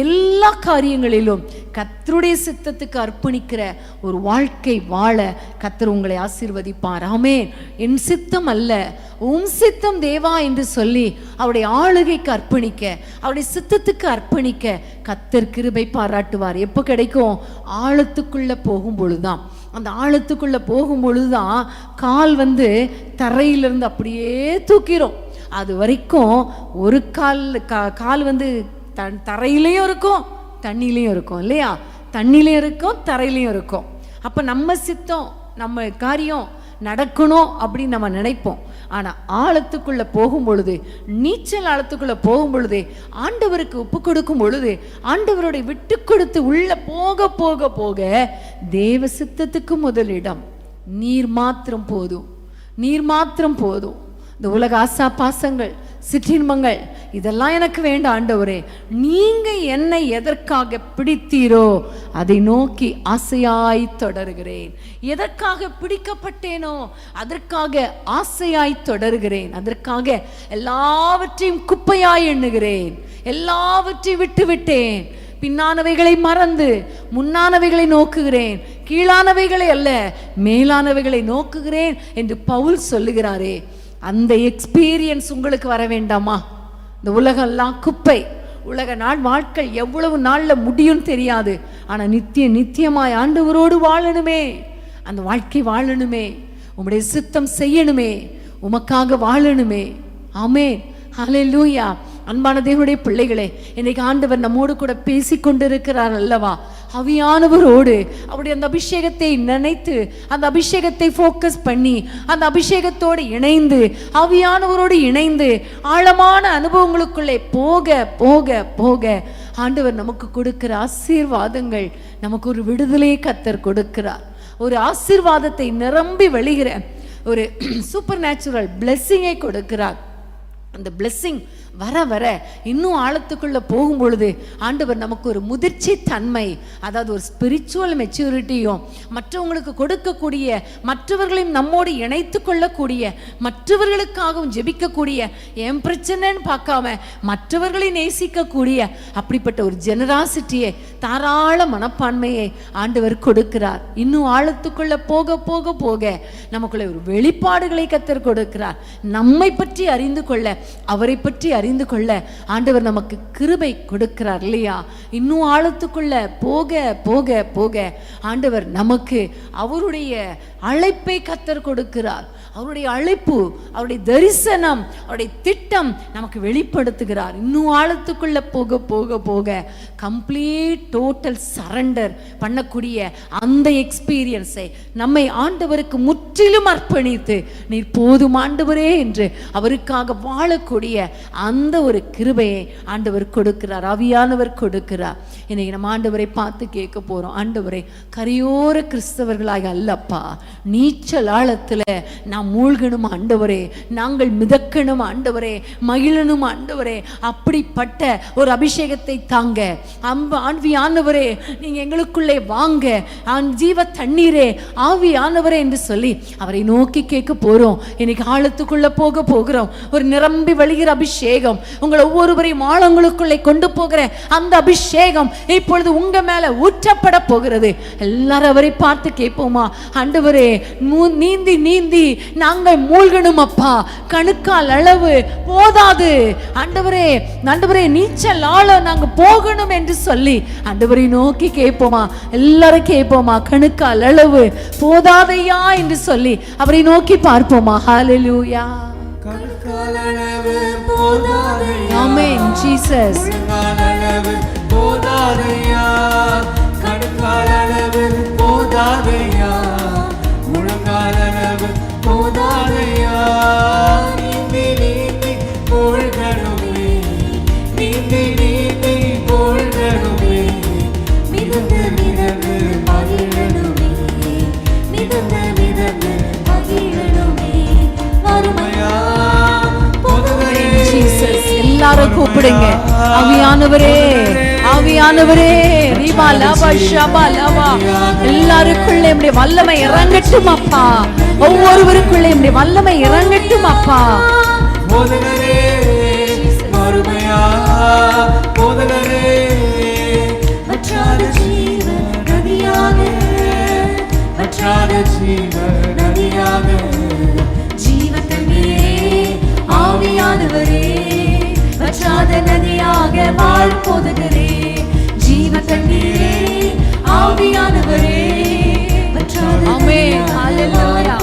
எல்லா காரியங்களிலும் கர்த்தருடைய சித்தத்துக்கு அர்ப்பணிக்கிற ஒரு வாழ்க்கை வாழ கர்த்தர் உங்களை ஆசீர்வதிப்பார். ஆமென். என் சித்தம் அல்ல உம் சித்தம் தேவா என்று சொல்லி அவருடைய ஆளுகைக்கு அர்ப்பணிக்க, அவருடைய சித்தத்துக்கு அர்ப்பணிக்க கர்த்தர் கிருபை பாராட்டுவார். எப்போ கிடைக்கும்? ஆழத்துக்குள்ள போகும் பொழுதுதான். அந்த ஆழத்துக்குள்ள போகும் பொழுதுதான் கால் தரையிலிருந்து அப்படியே தூக்கிறோம். அது வரைக்கும் ஒரு கால் தரையிலையும் இருக்கும், தண்ணிலையும் இருக்கும் இல்லையா? தண்ணிலையும் இருக்கும், தரையிலையும் இருக்கும். அப்ப நம்ம சித்தம், நம்ம காரியம் நடக்கணும் அப்படின்னு நம்ம நினைப்போம். ஆனா ஆழத்துக்குள்ள போகும் பொழுது, நீச்சல் ஆழத்துக்குள்ள போகும் பொழுது, ஆண்டவருக்கு ஒப்பு கொடுக்கும் பொழுது, ஆண்டவருடைய விட்டு கொடுத்து உள்ள போக போக போக தேவ சித்தத்துக்கு முதலிடம். நீர் மாத்திரம் போதும், நீர் மாத்திரம் போதும். இந்த உலக ஆசா பாசங்கள், சிற்றின்பங்கள் இதெல்லாம் எனக்கு வேண்டாம் ஆண்டவரே, நீங்க என்னை எதற்காக பிடித்தீரோ அதை நோக்கி ஆசையாய் தொடர்கிறேன். எதற்காக பிடிக்கப்பட்டேனோ அதற்காக ஆசையாய் தொடர்கிறேன். அதற்காக எல்லாவற்றையும் குப்பையாய் எண்ணுகிறேன், எல்லாவற்றையும் விட்டு விட்டேன். பின்னானவைகளை மறந்து முன்னானவைகளை நோக்குகிறேன், கீழானவைகளை அல்ல மேலானவைகளை நோக்குகிறேன் என்று பவுல் சொல்லுகிறாரே. அந்த எக்ஸ்பீரியன்ஸ் உங்களுக்கு வர வேண்டாமா? இந்த உலகெல்லாம் குப்பை, உலக நாள் வாழ்க்கை எவ்வளவு நாள்ல முடியும் தெரியாது. ஆனா நித்தியமாய் ஆண்டவரோடு வாழணுமே, அந்த வாழ்க்கை வாழணுமே, உம்முடைய சித்தம் செய்யணுமே, உமக்காக வாழணுமே. ஆமென், ஹல்லேலூயா. அன்பான தேவனுடைய பிள்ளைகளே, இன்னைக்கு ஆண்டவர் நம்மோடு கூட பேசிக்கொண்டிருக்கிறார் அல்லவா? ஆவியானவரோடு அவருடைய அந்த அபிஷேகத்தை நினைத்து, அந்த அபிஷேகத்தை ஃபோக்கஸ் பண்ணி, அந்த அபிஷேகத்தோடு இணைந்து, ஆவியானவரோடு இணைந்து ஆழமான அனுபவங்களுக்குள்ளே போக போக போக ஆண்டவர் நமக்கு கொடுக்கிற ஆசீர்வாதங்கள், நமக்கு ஒரு விடுதலை கர்த்தர் கொடுக்கிறார். ஒரு ஆசீர்வாதத்தை நிரம்பி வழிகிற ஒரு சூப்பர் நேச்சுரல் பிளெஸ்ஸிங்கை கொடுக்கிறார். அந்த பிளெஸ்ஸிங் வர வர இன்னும் ஆழத்துக்குள்ள போகும் பொழுது ஆண்டவர் நமக்கு ஒரு முதிர்ச்சி தன்மை, அதாவது ஒரு ஸ்பிரிச்சுவல் மெச்சூரிட்டியும், மற்றவங்களுக்கு கொடுக்கக்கூடிய, மற்றவர்களையும் நம்மோடு இணைத்து கொள்ளக்கூடிய, மற்றவர்களுக்காகவும் ஜெபிக்கக்கூடிய, என் பிரச்சனைன்னு பார்க்காம மற்றவர்களை நேசிக்கக்கூடிய அப்படிப்பட்ட ஒரு ஜெனராசிட்டியை, தாராள மனப்பான்மையை ஆண்டவர் கொடுக்கிறார். இன்னும் ஆழத்துக்குள்ள போக போக போக நமக்குள்ள ஒரு வெளிப்பாடுகளை கர்த்தர் கொடுக்கிறார். நம்மை பற்றி அறிந்து கொள்ள, அவரை பற்றி அறிந்து கொள்ள ஆண்டவர் நமக்கு கிருபை கொடுக்கிறார் இல்லையா? இன்னும் ஆழத்துக்குள்ள போக போக போக ஆண்டவர் நமக்கு அவருடைய அழைப்பை கர்த்தர் கொடுக்கிறார். அவருடைய அழைப்பு, அவருடைய தரிசனம், அவருடைய திட்டம் நமக்கு வெளிப்படுத்துகிறார். இன்னும் ஆழத்துக்குள்ள போக போக போக கம்ப்ளீட் டோட்டல் சரண்டர் பண்ணக்கூடிய அந்த எக்ஸ்பீரியன்ஸை நம்மை ஆண்டவருக்கு முற்றிலும் அர்ப்பணித்து, நீர் போதும் ஆண்டவரே என்று அவருக்காக வாழக்கூடிய அந்த ஒரு கிருபையை ஆண்டவர் கொடுக்கிறார், ஆவியானவர் கொடுக்கிறார். இன்னைக்கு நம்ம ஆண்டவரை பார்த்து கேட்க போறோம், ஆண்டவரே கரையோர கிறிஸ்தவர்களாக அல்லப்பா, நீச்சல் ஆழத்துல நாம் மூழ்கணும் ஆண்டவரே, நாங்கள் மிதக்கணும் ஆண்டவரே, மகிழணும் ஆண்டவரே, அப்படிப்பட்ட ஒரு அபிஷேகத்தை தாங்க. ஆவியானவரே நீங்க எங்களுக்குள்ளே வாங்க, ஜீவ தண்ணீரே ஆவியானவரே என்று சொல்லி அவரை நோக்கி கேட்க போறோம். இன்னைக்கு ஆழத்துக்குள்ள போக போகிறோம். ஒரு நிரம்பி வழிகிற அபிஷேகம் உங்களை ஒவ்வொருவரையும் ஆழங்களுக்குள்ளே கொண்டு போகிற அந்த அபிஷேகம் இப்பொழுது உங்க மேல ஊற்றப்பட போகிறது. எல்லாரும் அவரை பார்த்து கேட்போமா? ஆண்டவரே நீந்தி நீந்தி நாங்கள் மூழ்கணும் அப்பா, கணுக்கால் அளவு போதாது ஆண்டவரே, ஆண்டவரே நீச்சல் ஆழ நாங்க போகணும் என்று சொல்லி ஆண்டவரை நோக்கி கேட்போமா? எல்லாரும் கேட்போமா? கணுக்கால் அளவு போதாதையா என்று சொல்லி அவரை நோக்கி பார்ப்போமா? ஹல்லேலூயா. கணுக்கால் அளவு போதாதையா, ஆமென் ஜீசஸ். முழங்கால் அளவு போதாதையா, கணுக்கால் அளவு போதாதையா, முழங்கால் அளவு போதாதையா, நீந்தி நீந்தி மூழ்கணுமே, நீந்தி நீந்தி மூழ்கணுமே, மிதந்து மிதந்து மகிழணுமே, மிதந்து மிதந்து மகிழணுமே, வறுமையா போதவரே ஜீசஸ். எல்லாரும் கூப்பிடுங்க, ஆவியானவரே ஆவியானவரே, ரீபா லவா ஷபா லவா, எல்லாருக்குள்ளே நம்முடைய வல்லமை இறங்கட்டும் அப்பா, ஒவ்வொருவருக்குள்ளே நம்முடைய வல்லமை இறங்கட்டும் அப்பா. போதகரே மறுமையா போதகரே, வற்றாத ஜீவ நதியாக, வற்றாத ஜீவ நதியாக, ஜீவ தண்ணீரே ஆவியானவரே, வற்றாத நதியாக வாழ் போதகரே, ஜீவ தண்ணீரே ஆவியானவரே, வற்றாத ஆமென். ஹல்லேலூயா.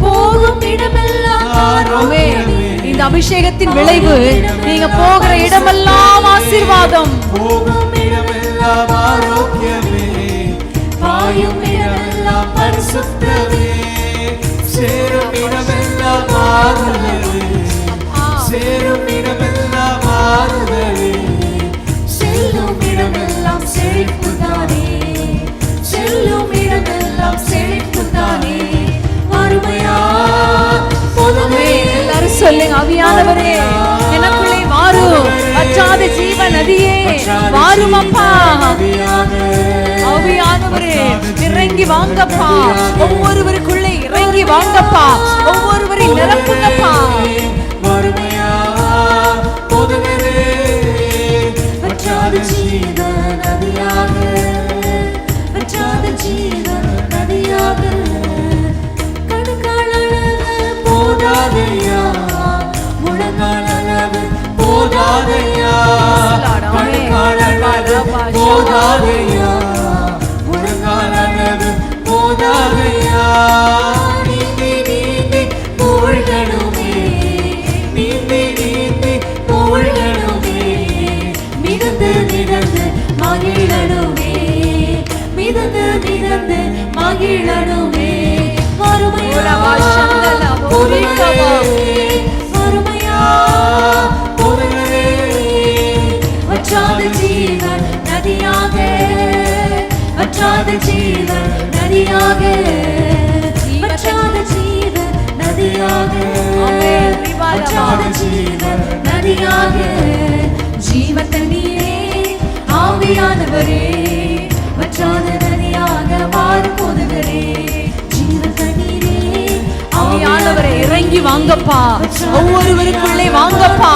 போகும் இடமெல்லாம் ஆமென். இந்த அபிஷேகத்தின் விளைவு நீங்க போகிற இடமெல்லாம் ஆசீர்வாதம், போகும் இடமெல்லாம் ஆரோக்கியமே, பாயும் இடமெல்லாம் பரிசுத்தமே, சேரும் இடமெல்லாம் ஆறுதலே, சேரும் இடமெல்லாம் ஆறுதலே, செல்லும் இடமெல்லாம் செழிப்புதானே, செல்லும் இடமெல்லாம் செழிப்புதானே, வறுமையா பொதுவே. எல்லாரும் சொல்லுங்க, ஆவியானவரே எனக்குள்ளே வாரும், வற்றாத ஜீவ நதியே வாரும் அப்பா. ஆவியானவரே இறங்கி வாங்கப்பா, ஒவ்வொருவருக்குள்ளே இறங்கி வாங்கப்பா, ஒவ்வொருவரை நிரப்புங்கப்பா. வறுமையா பொதுவே, வற்றாத ஜீவ நதியாக, வற்றாத ஜீவ நதியாக, கணுக்கால் அளவு போதாதையா, முழங்கால் அளவு போதாதையா, கணுக்கால் அளவு போதாதையா, முழங்கால் அளவு போதாதையா, நீந்தி நீந்தி மூழ்கணுமே, நீந்தி நீந்தி மூழ்கணுமே, மிதந்து மிதந்து மகிழணுமே, மிதந்து மிதந்து மகிழணுமே, வறுமையா வறுமையா பொதுவே, வற்றாத ஜீவன் நதியாக, வற்றாத ஜீவன் நதியாக, வற்றாத நதியாக வற்றாத ஜீவ நதியாக ஜீவ தண்ணீரே ஆவியானவரே வற்றாத நதியாக மாறும் போதுகிறே ஜீவ தண்ணீரே ஆவியானவரே இறங்கி வாங்கப்பா, ஒவ்வொருவருக்குள்ளே வாங்கப்பா.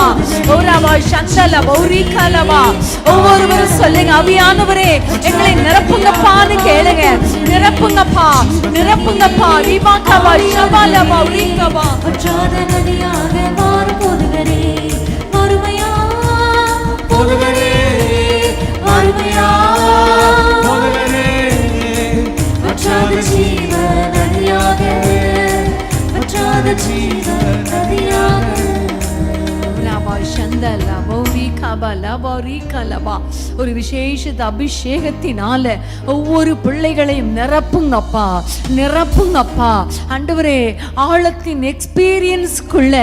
ஓராவா சந்தல பௌரிகலவா, ஒவ்வொருவரும் சொல்லுங்க, ஆவியானவரே எங்களை நிரப்புங்கப்பான்னு கேளுங்க. நிரப்புங்கப்பா, நிரப்புங்கப்பா. ரிவாகவா ஷபால பௌரிகவா வற்றாத நதியாக மாறும் போதுகிறே மறுமையா போதுகிறே மறுமையா போதுகிறே வற்றாத ஜீவ நதியாக வற்றாத ஜீவ நதியாக ஒரு விசேஷ அபிஷேகத்தினால ஒவ்வொரு பிள்ளைகளையும் நிரப்புங்கப்பா, நிரப்புங்கப்பா. ஆண்டவரே, ஆழத்தின் எக்ஸ்பீரியன்ஸ்க்குள்ள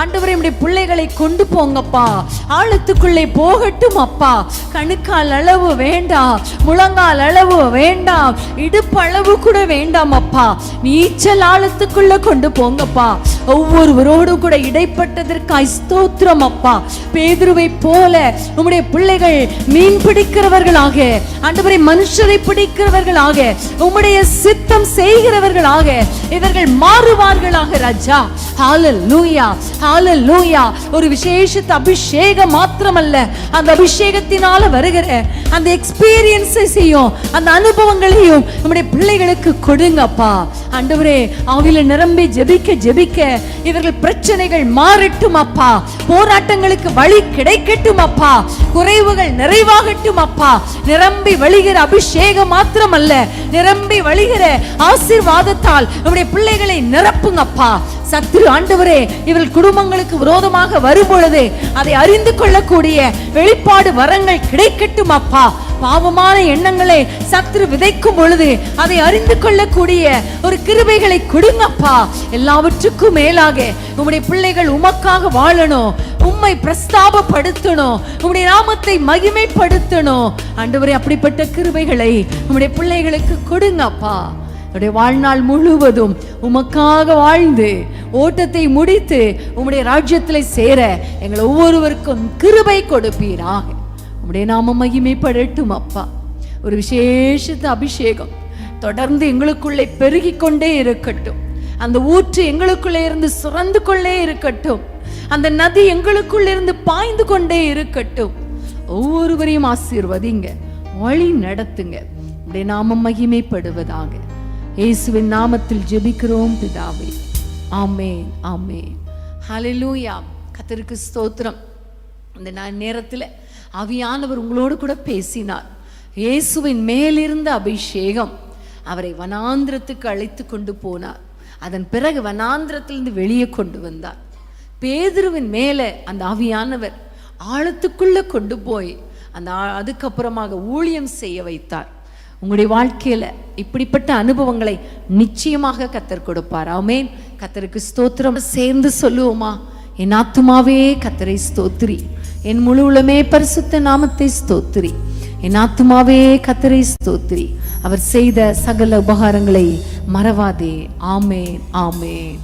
ஆண்டவரே நம்முடைய பிள்ளைகளை கொண்டு போங்கப்பா. ஆழத்துக்குள்ளே போகட்டும் அப்பா. கணுக்கால் அளவு வேண்டாம், முழங்கால் அளவு வேண்டாம், இடுப்பு அளவு கூட வேண்டாம் அப்பா. நீச்சல் ஆழத்துக்குள்ள கொண்டு போங்கப்பா. ஒவ்வொருவரோடு கூட இடைப்பட்டதற்காய் ஸ்தோத்திரம் அப்பா. பேதுருவை போல உம்முடைய பிள்ளைகள் மீன் பிடிக்கிறவர்களாக, ஆண்டவரே மனுஷரை பிடிக்கிறவர்களாக, உம்முடைய சித்தம் செய்கிறவர்களாக இவர்கள் மாறுவார்களாக ராஜா. ஹalleluya, ஹalleluya. ஒரு விசேஷ அபிஷேகம் மாத்திரமல்ல, அந்த அபிஷேகத்தினால வருகிற அந்த எக்ஸ்பீரியன்ஸையும் அந்த அனுபவங்களையும் நம்முடைய பிள்ளைகளுக்கு கொடுங்கப்பா. ஆண்டவரே, ஆவியில நிரம்பி ஜெபிக்க ஜெபிக்க இவர்கள் பிரச்சனைகள் மாறட்டும் அப்பா. போராட்டங்களுக்கு வழி கிடைக்கட்டும் அப்பா. குறைவுகள் நிறைவாகட்டும் அப்பா. நிரம்பி வழிகிற அபிஷேகம் மாத்திரமல்ல, நிரம்பி வழிகிற ஆசீர்வாதத்தால் நம்முடைய பிள்ளைகளை நிரப்புங்கப்பா. சத்துரு ஆண்டவரே இவர்கள் குடும்பங்களுக்கு விரோதமாக வரும் பொழுது அதை அறிந்து கொள்ளக்கூடிய வெளிப்பாடு வரங்கள் கிடைக்கட்டும் அப்பா. பாவமான எண்ணங்களை சத்துரு விதைக்கும் பொழுது அதை அறிந்து கொள்ளக்கூடிய ஒரு கிருபைகளை கொடுங்கப்பா. எல்லாவற்றுக்கும் மேலாக உம்முடைய பிள்ளைகள் உமக்காக வாழணும், உம்மை பிரஸ்தாபப்படுத்தணும், உம்முடைய நாமத்தை மகிமைப்படுத்தணும். ஆண்டவரே, அப்படிப்பட்ட கிருபைகளை உம்முடைய பிள்ளைகளுக்கு கொடுங்கப்பா. உடைய வாழ்நாள் முழுவதும் உமக்காக வாழ்ந்து ஓட்டத்தை முடித்து உம்முடைய ராஜ்யத்திலே சேர எங்கள் ஒவ்வொருவருக்கும் கிருபை கொடுப்பீராக. உம்முடைய நாமம் மகிமைப்படட்டும் அப்பா. ஒரு விசேஷ அபிஷேகம் தொடர்ந்து எங்களுக்குள்ளே பெருகி கொண்டே இருக்கட்டும். அந்த ஊற்று எங்களுக்குள்ளே இருந்து சுரந்து கொண்டே இருக்கட்டும். அந்த நதி எங்களுக்குள்ளே இருந்து பாய்ந்து கொண்டே இருக்கட்டும். ஒவ்வொருவரையும் ஆசீர்வதிங்க, வழி நடத்துங்க. உம்முடைய நாமம் மகிமைப்படுவதாக. இயேசுவின் நாமத்தில் ஜெபிக்கிறோம் பிதாவே, ஆமென், ஆமென். ஹல்லேலூயா. கர்த்தருக்கு ஸ்தோத்திரம். இந்த நேரத்தில் ஆவியானவர் உங்களோடு கூட பேசினார். இயேசுவின் மேலிருந்த அபிஷேகம் அவரை வனாந்திரத்துக்கு அழைத்து கொண்டு போனார். அதன் பிறகு வனாந்திரத்திலிருந்து வெளியே கொண்டு வந்தார். பேதுருவின் மேலே அந்த ஆவியானவர் ஆழத்துக்குள்ள கொண்டு போய் அதுக்கப்புறமாக ஊழியம் செய்ய வைத்தார். உங்களுடைய வாழ்க்கையில இப்படிப்பட்ட அனுபவங்களை நிச்சயமாக கர்த்தர் கொடுப்பார். ஆமென். கர்த்தருக்கு ஸ்தோத்திரம். சேர்ந்து சொல்லுவோமா? என் ஆத்துமாவே கர்த்தரை ஸ்தோத்திரி, என் முழு உளமே பரிசுத்த நாமத்தை ஸ்தோத்திரி. என் ஆத்துமாவே கர்த்தரை ஸ்தோத்திரி, அவர் செய்த சகல உபகாரங்களை மறவாதே. ஆமென், ஆமென்.